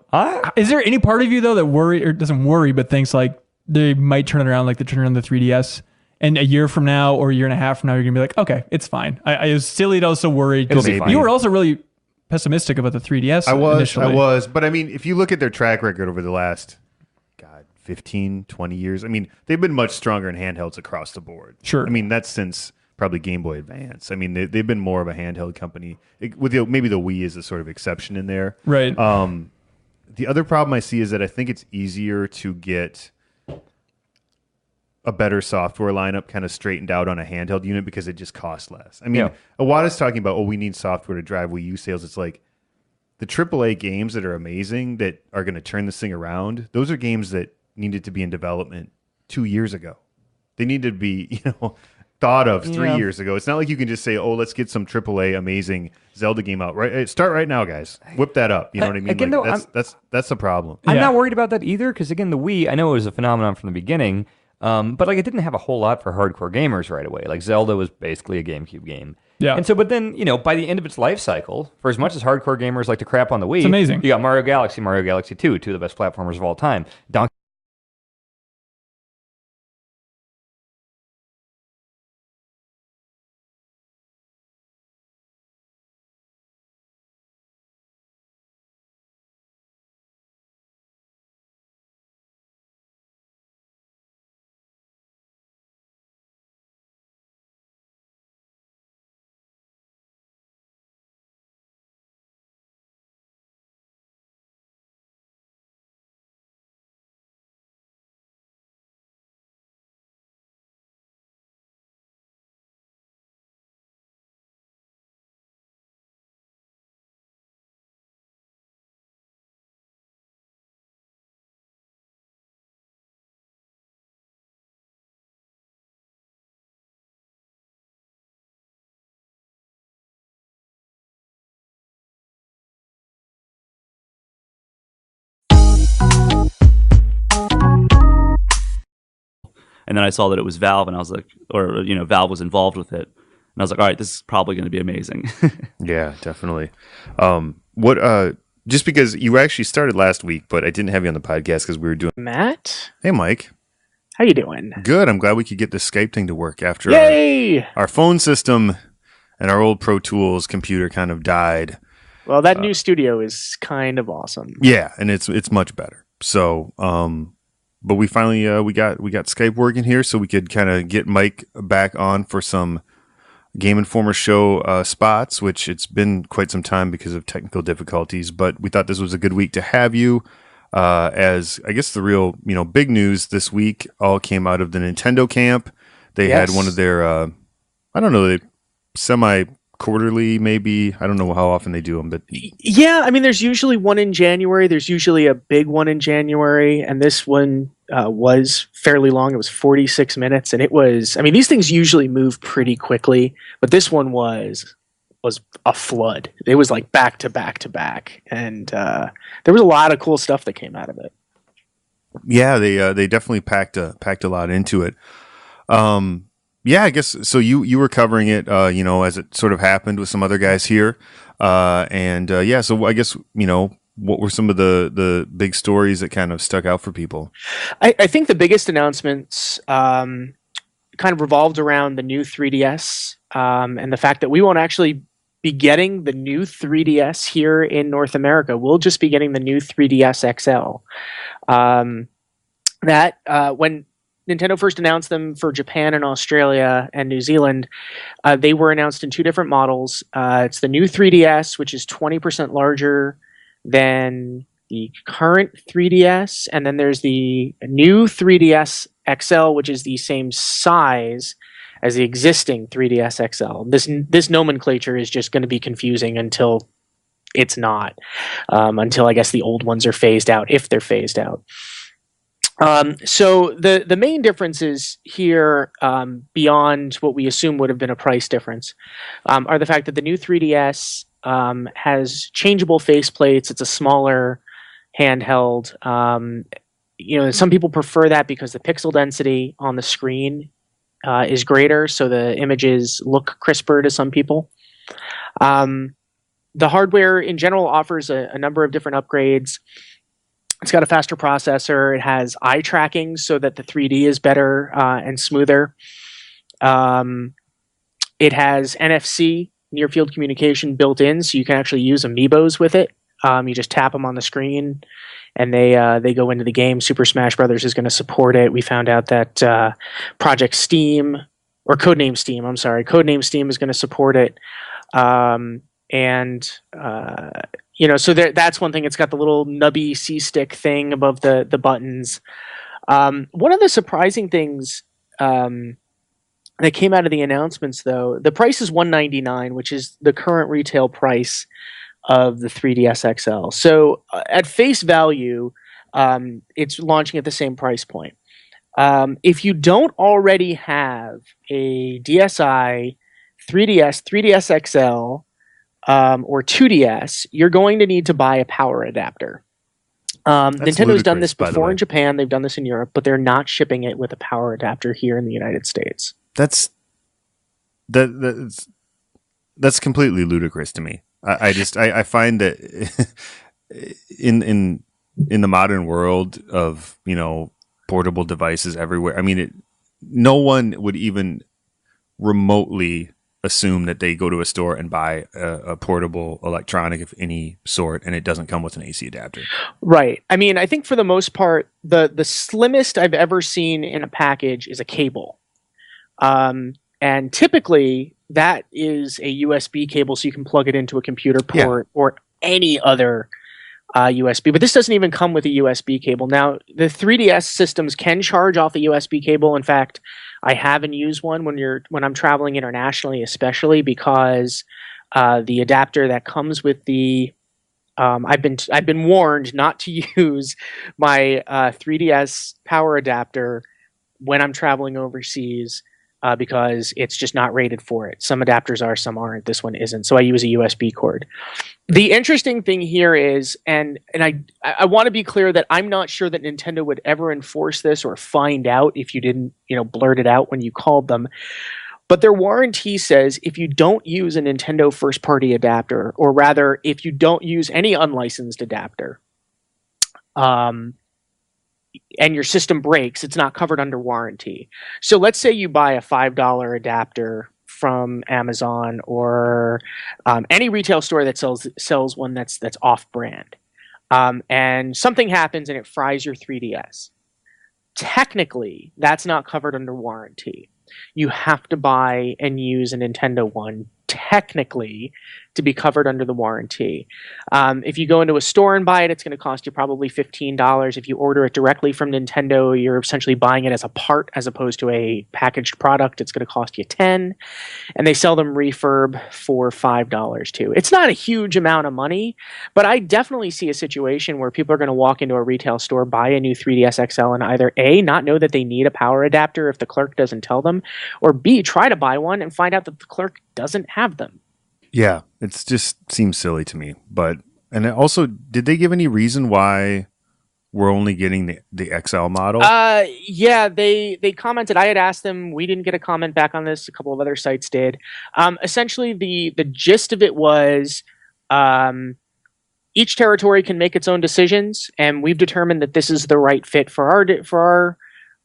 Is there any part of you though that doesn't worry, but thinks like they might turn it around, like they turn around the 3DS, and a year from now or a year and a half from now, you're gonna be like, okay, it's fine. I was silly to also worry because you were also really pessimistic about the 3DS. I initially. was, but I mean, if you look at their track record over the last 15, 20 years, I mean, they've been much stronger in handhelds across the board. Sure. I mean, that's since probably Game Boy Advance. I mean, they've been more of a handheld company. With maybe the Wii is a sort of exception in there. Right. The other problem I see is that I think it's easier to get a better software lineup kind of straightened out on a handheld unit because it just costs less. I mean, Iwata's talking about, we need software to drive Wii U sales. It's like the AAA games that are amazing that are going to turn this thing around. Those are games that needed to be in development 2 years ago. They needed to be, thought of 3 years ago. It's not like you can just say, let's get some AAA amazing Zelda game out. Right, start right now, guys. Whip that up. You know what I mean? Again, that's the problem. I'm not worried about that either because, again, the Wii, I know it was a phenomenon from the beginning, but it didn't have a whole lot for hardcore gamers right away. Like Zelda was basically a GameCube game. Yeah. And so, but then, by the end of its life cycle, for as much as hardcore gamers like to crap on the Wii, it's amazing. You got Mario Galaxy 2, two of the best platformers of all time. Donkey And then I saw that it was Valve, and I was like, Valve was involved with it. And I was like, all right, this is probably going to be amazing. Yeah, definitely. Just because you actually started last week, but I didn't have you on the podcast because we were doing... Matt? Hey, Mike. How you doing? Good. I'm glad we could get this Skype thing to work after Yay! Our phone system and our old Pro Tools computer kind of died. Well, that new studio is kind of awesome. Yeah, and it's much better. So... But we finally we got Skype working here, so we could kind of get Mike back on for some Gamenformer show spots, which it's been quite some time because of technical difficulties. But we thought this was a good week to have you, as I guess the real big news this week all came out of the Nintendo camp. They had one of their they semi-quarterly, maybe. I don't know how often they do them, but yeah, I mean, there's usually one in January. There's usually a big one in January, and this one was fairly long. It was 46 minutes, and it was. I mean, these things usually move pretty quickly, but this one was was a flood. It was like back to back to back, and there was a lot of cool stuff that came out of it. Yeah, they definitely packed a lot into it. Yeah, I guess so. You were covering it, as it sort of happened with some other guys here, yeah. So I guess what were some of the big stories that kind of stuck out for people? I think the biggest announcements kind of revolved around the new 3DS and the fact that we won't actually be getting the new 3DS here in North America. We'll just be getting the new 3DS XL. When Nintendo first announced them for Japan and Australia and New Zealand, they were announced in two different models. It's the new 3DS, which is 20% larger than the current 3DS, and then there's the new 3DS XL, which is the same size as the existing 3DS XL. This nomenclature is just going to be confusing until it's not, until I guess the old ones are phased out, if they're phased out. So the main differences here, beyond what we assume would have been a price difference, are the fact that the new 3DS has changeable faceplates. It's a smaller handheld. Some people prefer that because the pixel density on the screen is greater, so the images look crisper to some people. The hardware in general offers a number of different upgrades. It's got a faster processor. It has eye tracking so that the 3D is better and smoother. It has NFC, near field communication, built in, so you can actually use amiibos with it. You just tap them on the screen, and they go into the game. Super Smash Brothers is going to support it. We found out that Project Steam, or Codename Steam, Codename Steam is going to support it. So that's one thing. It's got the little nubby C-stick thing above the buttons. One of the surprising things that came out of the announcements, though, the price is $199, which is the current retail price of the 3DS XL. So at face value, it's launching at the same price point. If you don't already have a DSi, 3DS, 3DS XL, or 2DS, you're going to need to buy a power adapter. Nintendo's done this before in Japan. They've done this in Europe, but they're not shipping it with a power adapter here in the United States. That's completely ludicrous to me. I find that in the modern world of portable devices everywhere, I mean, no one would even remotely assume that they go to a store and buy a portable electronic of any sort, and it doesn't come with an AC adapter. Right. I mean, I think for the most part, the slimmest I've ever seen in a package is a cable. And typically, that is a USB cable, so you can plug it into a computer port or any other USB. But this doesn't even come with a USB cable. Now, the 3DS systems can charge off a USB cable. In fact, I haven't used one when I'm traveling internationally, especially because the adapter that comes with the I've been warned not to use my 3DS power adapter when I'm traveling overseas because it's just not rated for it. Some adapters are, some aren't. This one isn't. So I use a USB cord. The interesting thing here is, and I want to be clear that I'm not sure that Nintendo would ever enforce this or find out if you didn't, blurt it out when you called them. But their warranty says if you don't use a Nintendo first-party adapter, or rather, if you don't use any unlicensed adapter, and your system breaks, it's not covered under warranty. So let's say you buy a $5 adapter from Amazon or any retail store that sells one that's off-brand, and something happens and it fries your 3DS. Technically, that's not covered under warranty. You have to buy and use a Nintendo one, technically, to be covered under the warranty. If you go into a store and buy it, it's going to cost you probably $15. If you order it directly from Nintendo, you're essentially buying it as a part as opposed to a packaged product. It's going to cost you $10. And they sell them refurb for $5 too. It's not a huge amount of money, but I definitely see a situation where people are going to walk into a retail store, buy a new 3DS XL, and either A, not know that they need a power adapter if the clerk doesn't tell them, or B, try to buy one and find out that the clerk doesn't have them. Yeah, it just seems silly to me. But and also, did they give any reason why we're only getting the XL model? Yeah, they commented. I had asked them. We didn't get a comment back on this. A couple of other sites did. Essentially, the gist of it was, each territory can make its own decisions, and we've determined that this is the right fit for our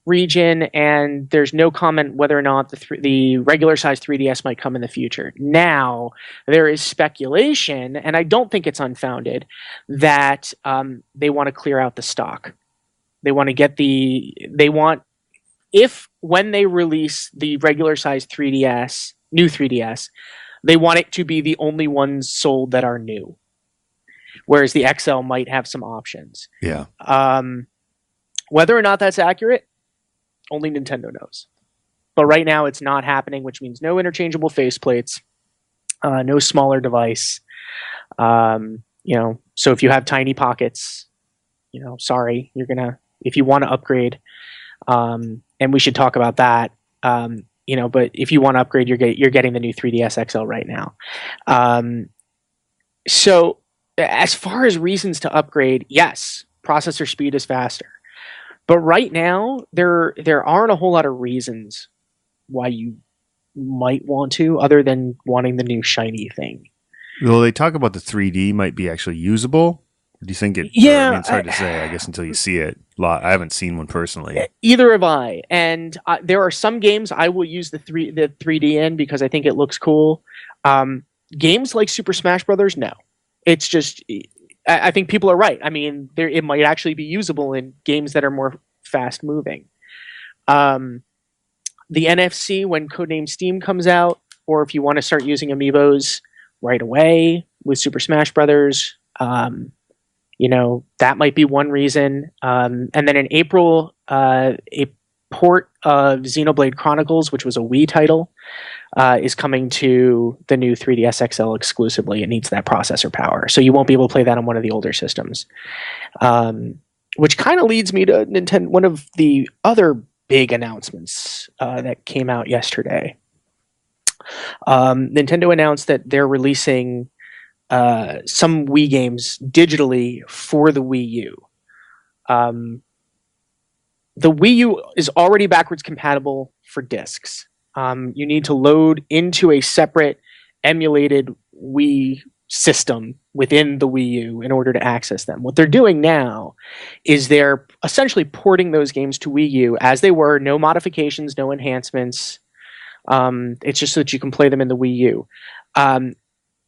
region. And there's no comment whether or not the regular size 3DS might come in the future. Now there is speculation, and I don't think it's unfounded, that they want to clear out the stock. They want to if when they release the regular size 3DS, new 3DS, they want it to be the only ones sold that are new. Whereas the XL might have some options. Yeah. Whether or not that's accurate, only Nintendo knows. But right now it's not happening, which means no interchangeable faceplates, no smaller device. So if you have tiny pockets, sorry, if you want to upgrade, and we should talk about that, but if you want to upgrade, you're getting the new 3DS XL right now. So as far as reasons to upgrade, yes, processor speed is faster. But right now, there aren't a whole lot of reasons why you might want to, other than wanting the new shiny thing. Well, they talk about the 3D might be actually usable. Do you think it? Yeah, I mean, it's hard to say, I guess, until you see it. I haven't seen one personally. Either have I. And there are some games I will use the 3D in because I think it looks cool. Games like Super Smash Brothers, no. It's just, I think people are right. I mean, it might actually be usable in games that are more fast moving. The NFC, when Codename Steam comes out, or if you want to start using amiibos right away with Super Smash Brothers, that might be one reason. And then in April, a port of Xenoblade Chronicles, which was a Wii title, is coming to the new 3DS XL exclusively. It needs that processor power, so you won't be able to play that on one of the older systems. Which kind of leads me to Nintendo. One of the other big announcements that came out yesterday. Nintendo announced that they're releasing some Wii games digitally for the Wii U. The Wii U is already backwards compatible for discs. You need to load into a separate emulated Wii system within the Wii U in order to access them. What they're doing now is they're essentially porting those games to Wii U as they were, no modifications, no enhancements. It's just so that you can play them in the Wii U.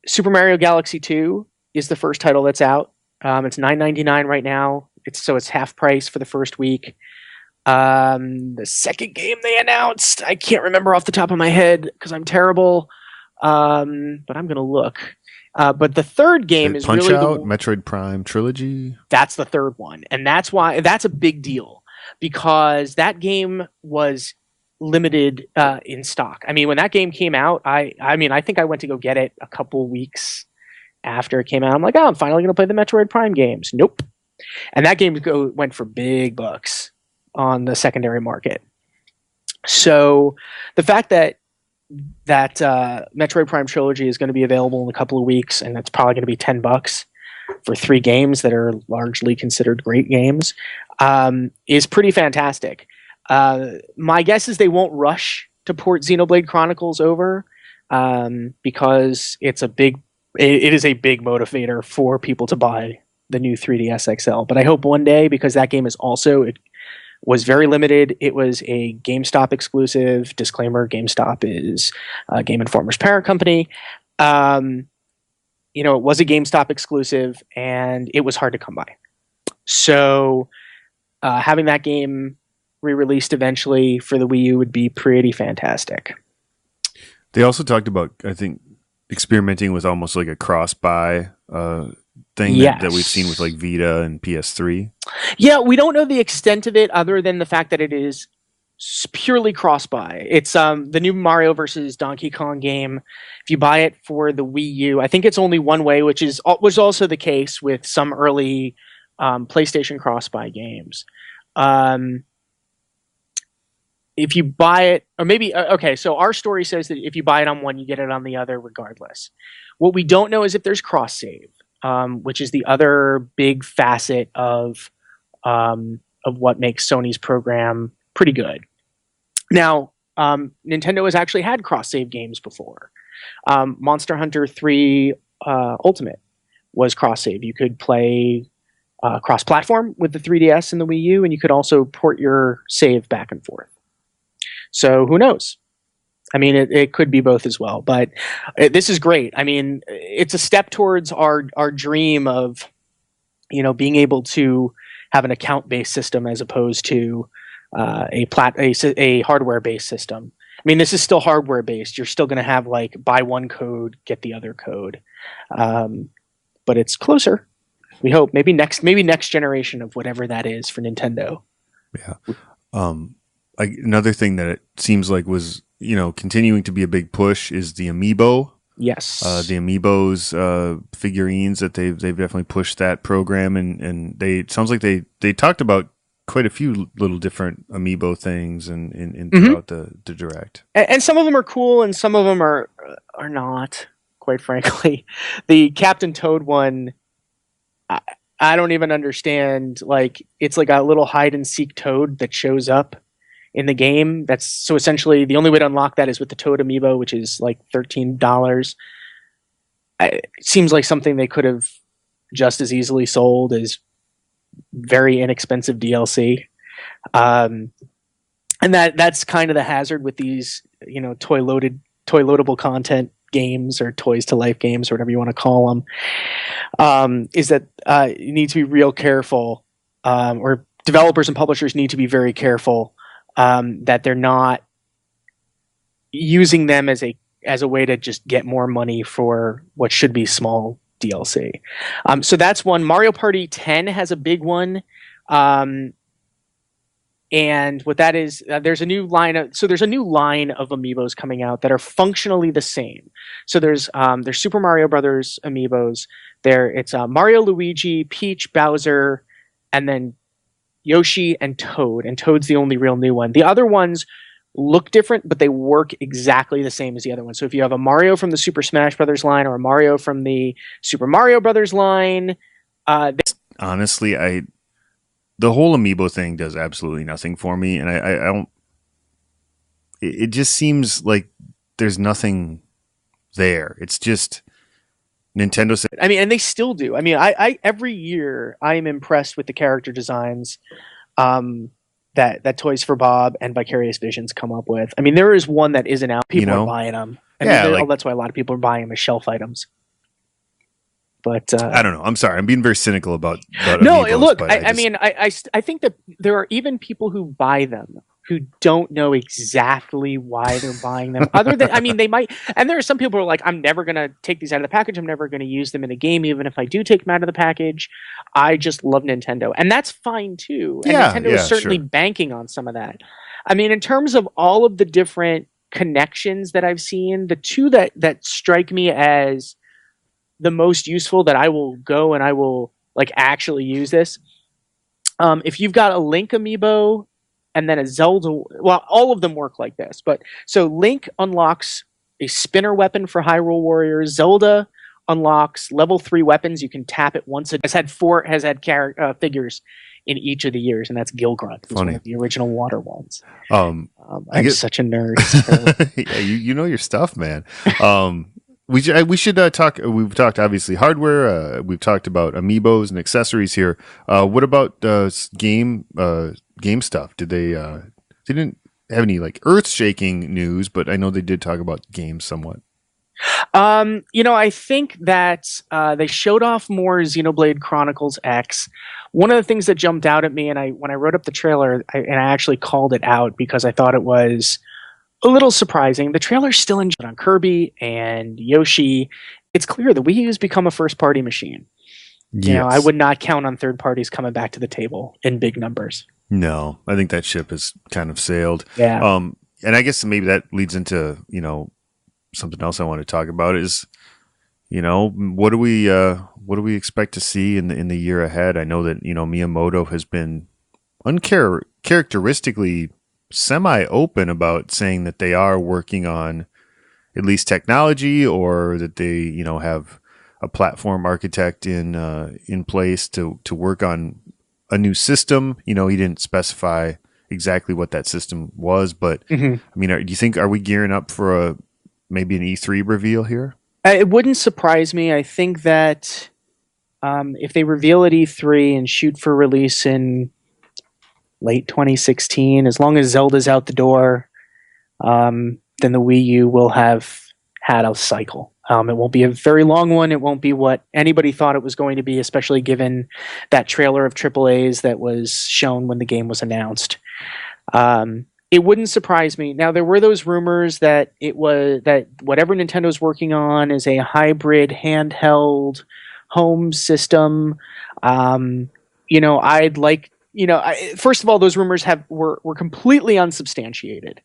Super Mario Galaxy 2 is the first title that's out. It's $9.99 right now. It's half price for the first week. The second game they announced, I can't remember off the top of my head because I'm terrible, but I'm going to look. But the third game is Punch really Out, Metroid Prime Trilogy. That's the third one, and that's a big deal because that game was limited in stock. I mean, when that game came out, I think I went to go get it a couple weeks after it came out. I'm like, I'm finally going to play the Metroid Prime games. Nope. And that game went for big bucks on the secondary market. So the fact that Metroid Prime Trilogy is going to be available in a couple of weeks, and that's probably going to be $10 for 3 games that are largely considered great games, is pretty fantastic. My guess is they won't rush to port Xenoblade Chronicles over because it is a big motivator for people to buy the new 3DS XL. But I hope one day, because that game is also, it was very limited. It was a GameStop exclusive. Disclaimer, GameStop is Game Informer's parent company. It was a GameStop exclusive, and it was hard to come by. So having that game re-released eventually for the Wii U would be pretty fantastic. They also talked about, I think, experimenting with almost like a cross-buy thing that we've seen with like Vita and PS3. Yeah, we don't know the extent of it other than the fact that it is purely cross-buy. It's the new Mario versus Donkey Kong game. If you buy it for the Wii U, I think it's only one way, which was also the case with some early PlayStation cross-buy games. if you buy it, or maybe okay, so our story says that if you buy it on one, you get it on the other regardless. What we don't know is if there's cross save, which is the other big facet of what makes Sony's program pretty good. Now, Nintendo has actually had cross save games before. Monster Hunter 3 Ultimate was cross save. You could play cross platform with the 3DS and the Wii U, and you could also port your save back and forth. So who knows? I mean, it could be both as well, but this is great. I mean, it's a step towards our dream of, being able to have an account-based system as opposed to a hardware-based system. I mean, this is still hardware-based. You're still going to have like buy one code, get the other code, but it's closer. We hope maybe next generation of whatever that is for Nintendo. Yeah. Another thing that it seems like was, continuing to be a big push is the Amiibo. Yes. The Amiibos figurines that they've definitely pushed that program, and it sounds like they talked about quite a few little different Amiibo things and throughout the direct. And some of them are cool, and some of them are not. Quite frankly, the Captain Toad one, I don't even understand. Like, it's like a little hide and seek Toad that shows up in the game. That's so essentially the only way to unlock that is with the Toad amiibo, which is like $13. It seems like something they could have just as easily sold as very inexpensive DLC. And that's kind of the hazard with these, toy loadable content games or toys to life games or whatever you want to call them, is that you need to be real careful, or developers and publishers need to be very careful that they're not using them as a way to just get more money for what should be small DLC. So that's one. Mario Party 10 has a big one. And what that is, there's a new line of amiibos coming out that are functionally the same. So there's Super Mario Brothers amiibos. It's Mario, Luigi, Peach, Bowser, and then Yoshi and Toad. And Toad's the only real new one. The other ones look different, but they work exactly the same as the other one. So if you have a Mario from the Super Smash Brothers line or a Mario from the Super Mario Brothers line, honestly, the whole amiibo thing does absolutely nothing for me, and I don't. It just seems like there's nothing there. It's just Nintendo said. I mean, and they still do. I mean, I every year I am impressed with the character designs that Toys for Bob and Vicarious Visions come up with. I mean, there is one that isn't out. People are buying them. That's why a lot of people are buying them as shelf items. But I don't know. I'm sorry. I'm being very cynical about no, amiibos, look, I think that there are even people who buy them who don't know exactly why they're buying them. Other than, they might, and there are some people who are like, I'm never going to take these out of the package. I'm never going to use them in a game. Even if I do take them out of the package, I just love Nintendo. And that's fine too. And Nintendo is certainly banking on some of that. I mean, in terms of all of the different connections that I've seen, the two that strike me as the most useful that I will go and I will like actually use this. If you've got a Link amiibo and then a Zelda, well, all of them work like this. But so Link unlocks a spinner weapon for Hyrule Warriors. Zelda unlocks level 3 weapons. You can tap it once. It has had figures in each of the years, and that's Gilgrunt, who's one of the original water ones. I'm such a nerd. Yeah, you know your stuff, man. We should talk. We've talked obviously hardware. We've talked about amiibos and accessories here. What about game stuff? Did they didn't have any like earth-shaking news, but I know they did talk about games somewhat. I think that they showed off more Xenoblade Chronicles X. One of the things that jumped out at me, and when I wrote up the trailer, I actually called it out because I thought it was a little surprising. The trailer's still on Kirby and Yoshi. It's clear the Wii U's become a first-party machine. Yes. I would not count on third parties coming back to the table in big numbers. No, I think that ship has kind of sailed. Yeah. And I guess maybe that leads into, something else I want to talk about is, what do we expect to see in the year ahead? I know that, Miyamoto has been uncharacteristically semi-open about saying that they are working on at least technology, or that they have a platform architect in place to work on a new system. He didn't specify exactly what that system was, but I mean, do you think, are we gearing up for maybe an E3 reveal here? It wouldn't surprise me. I think that if they reveal at E3 and shoot for release in late 2016, as long as Zelda's out the door, then the Wii U will have had a cycle. It won't be a very long one. It won't be what anybody thought it was going to be, especially given that trailer of AAA's that was shown when the game was announced. It wouldn't surprise me. Now, there were those rumors that whatever Nintendo's working on is a hybrid handheld home system. I'd like, first of all, those rumors were completely unsubstantiated.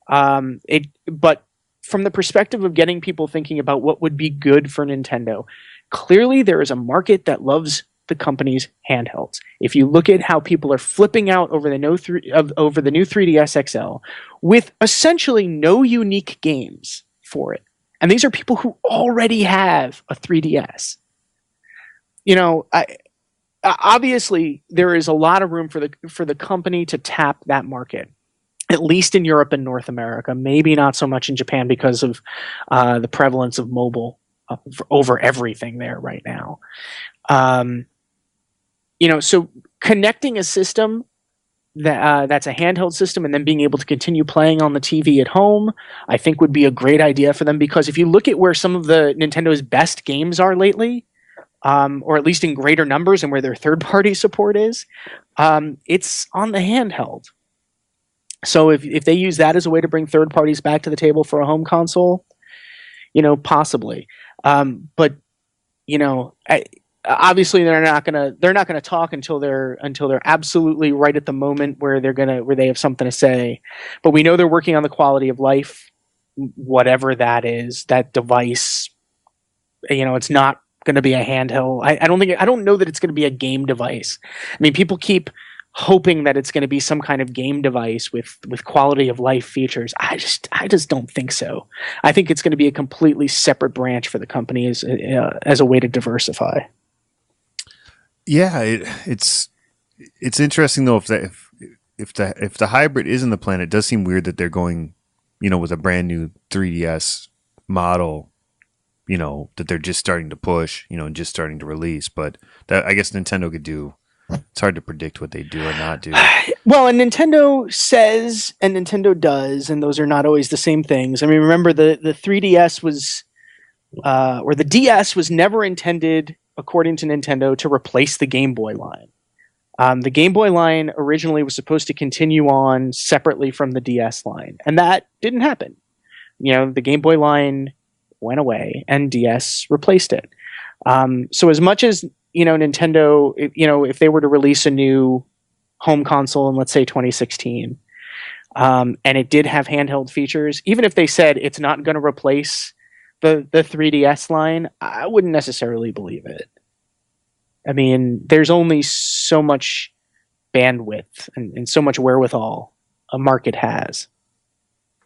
But from the perspective of getting people thinking about what would be good for Nintendo, clearly there is a market that loves the company's handhelds. If you look at how people are flipping out over the new 3DS XL with essentially no unique games for it, and these are people who already have a 3DS. Obviously there is a lot of room for the company to tap that market, at least in Europe and North America. Maybe not so much in Japan because of the prevalence of mobile over everything there right now. So connecting a system that's a handheld system and then being able to continue playing on the TV at home, I think would be a great idea for them, because if you look at where some of the Nintendo's best games are lately, or at least in greater numbers, and where their third-party support is, it's on the handheld. So if they use that as a way to bring third parties back to the table for a home console, possibly. But obviously they're not gonna talk until they're absolutely right at the moment where they have something to say. But we know they're working on the quality of life, whatever that is, that device. It's not going to be a handheld. I don't know that it's going to be a game device. I mean, people keep hoping that it's going to be some kind of game device with quality of life features. I just don't think so. I think it's going to be a completely separate branch for the company as a way to diversify. Yeah, it's interesting though, if the hybrid is in the plan, it does seem weird that they're going, with a brand new 3DS model, that they're just starting to push, and just starting to release. But that, I guess Nintendo could do. It's hard to predict what they do or not do. Well, and Nintendo says and Nintendo does, and those are not always the same things. I mean, remember the 3DS was, or the DS was never intended, according to Nintendo, to replace the Game Boy line. The Game Boy line originally was supposed to continue on separately from the DS line, and that didn't happen. The Game Boy line went away, and DS replaced it. So as much as Nintendo, if they were to release a new home console in, let's say, 2016, and it did have handheld features, even if they said it's not going to replace the 3DS line, I wouldn't necessarily believe it. I mean, there's only so much bandwidth and so much wherewithal a market has.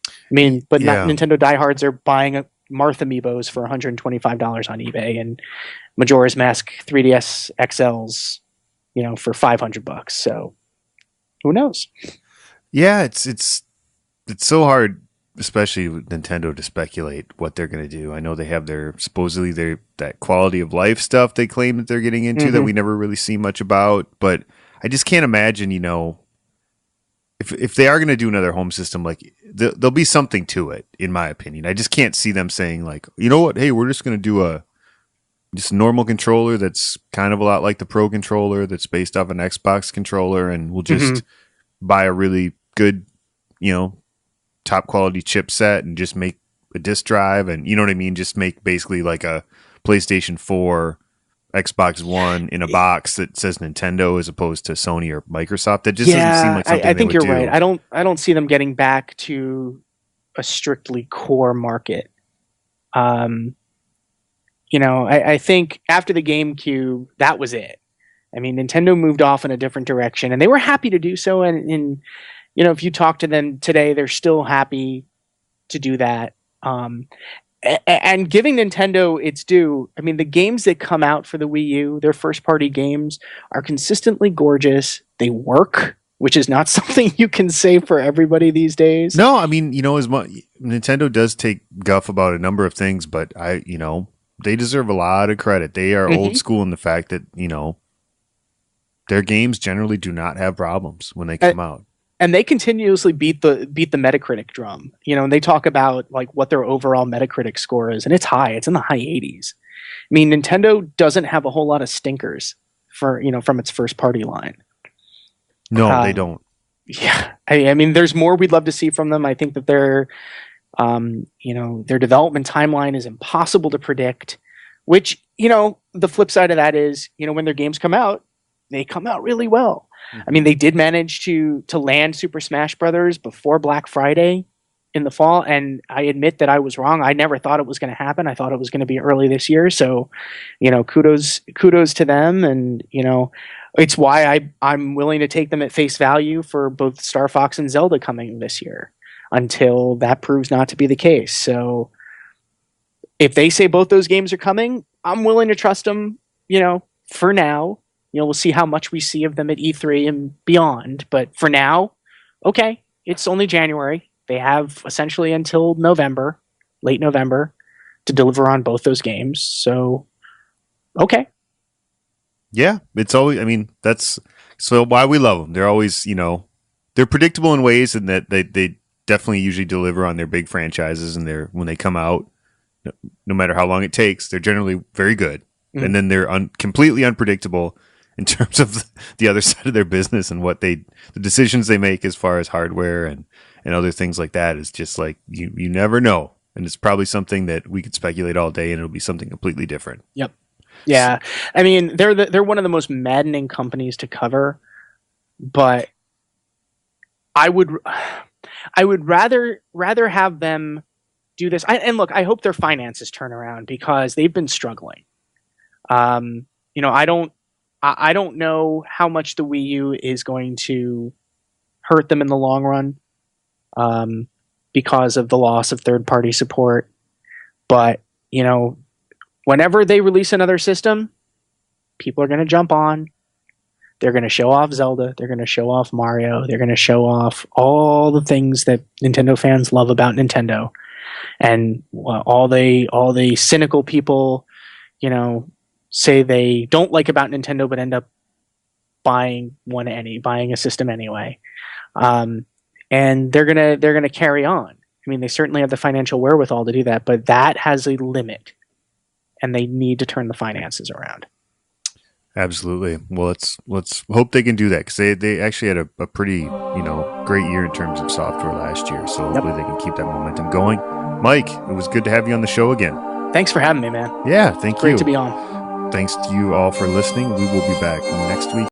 I mean, but not Nintendo diehards are buying Marth Amiibos for $125 on eBay, and Majora's Mask 3DS XLs, for $500. So who knows? Yeah, it's so hard, especially with Nintendo, to speculate what they're going to do. I know they have supposedly that quality of life stuff they claim that they're getting into that we never really see much about, but I just can't imagine, if they are going to do another home system, like there'll be something to it, in my opinion. I just can't see them saying like, you know what, hey, we're just going to do just a normal controller that's kind of a lot like the Pro controller that's based off an Xbox controller, and we'll just buy a really good, top quality chipset and just make a disk drive, and you know what I mean, just make basically like a PlayStation 4, Xbox One in a box that says Nintendo as opposed to Sony or Microsoft. That just doesn't seem like something I think they would you're do. right. I don't see them getting back to a strictly core market. I think after the GameCube, that was it. I mean, Nintendo moved off in a different direction, and they were happy to do so. And if you talk to them today, they're still happy to do that. And giving Nintendo its due, I mean, the games that come out for the Wii U, their first-party games, are consistently gorgeous. They work, which is not something you can say for everybody these days. No, I mean, as much Nintendo does take guff about a number of things, but they deserve a lot of credit. They are old school in the fact that, their games generally do not have problems when they come out. And they continuously beat the Metacritic drum, and they talk about like what their overall Metacritic score is, and it's high. It's in the high 80s. I mean, Nintendo doesn't have a whole lot of stinkers from its first party line. No, they don't. Yeah, I mean, there's more we'd love to see from them. I think that their development timeline is impossible to predict. Which, the flip side of that is, when their games come out, they come out really well. I mean, they did manage to land Super Smash Brothers before Black Friday in the fall, and I admit that I was wrong. I never thought it was going to happen. I thought it was going to be early this year. So, kudos to them, and it's why I'm willing to take them at face value for both Star Fox and Zelda coming this year, until that proves not to be the case. So, if they say both those games are coming, I'm willing to trust them. For now. We'll see how much we see of them at E3 and beyond. But for now, okay, it's only January. They have essentially until November, late November, to deliver on both those games. So, okay. Yeah, it's always, that's so why we love them. They're always, they're predictable in ways in that they definitely usually deliver on their big franchises, and when they come out, no matter how long it takes, they're generally very good. Mm-hmm. And then they're completely unpredictable in terms of the other side of their business and the decisions they make as far as hardware and other things like that is just like, you never know. And it's probably something that we could speculate all day and it'll be something completely different. Yep. Yeah. I mean, they're one of the most maddening companies to cover, but I would rather have them do this. And look, I hope their finances turn around because they've been struggling. I don't know how much the Wii U is going to hurt them in the long run because of the loss of third-party support. But, whenever they release another system, people are going to jump on. They're going to show off Zelda. They're going to show off Mario. They're going to show off all the things that Nintendo fans love about Nintendo. And all the cynical people, say they don't like about Nintendo, but end up buying a system anyway. And they're gonna carry on. I mean, they certainly have the financial wherewithal to do that, but that has a limit, and they need to turn the finances around. Absolutely. Well, let's hope they can do that, because they actually had a pretty great year in terms of software last year. So hopefully they can keep that momentum going. Mike, it was good to have you on the show again. Thanks for having me, man. Yeah, thank you. Great to be on. Thanks to you all for listening. We will be back next week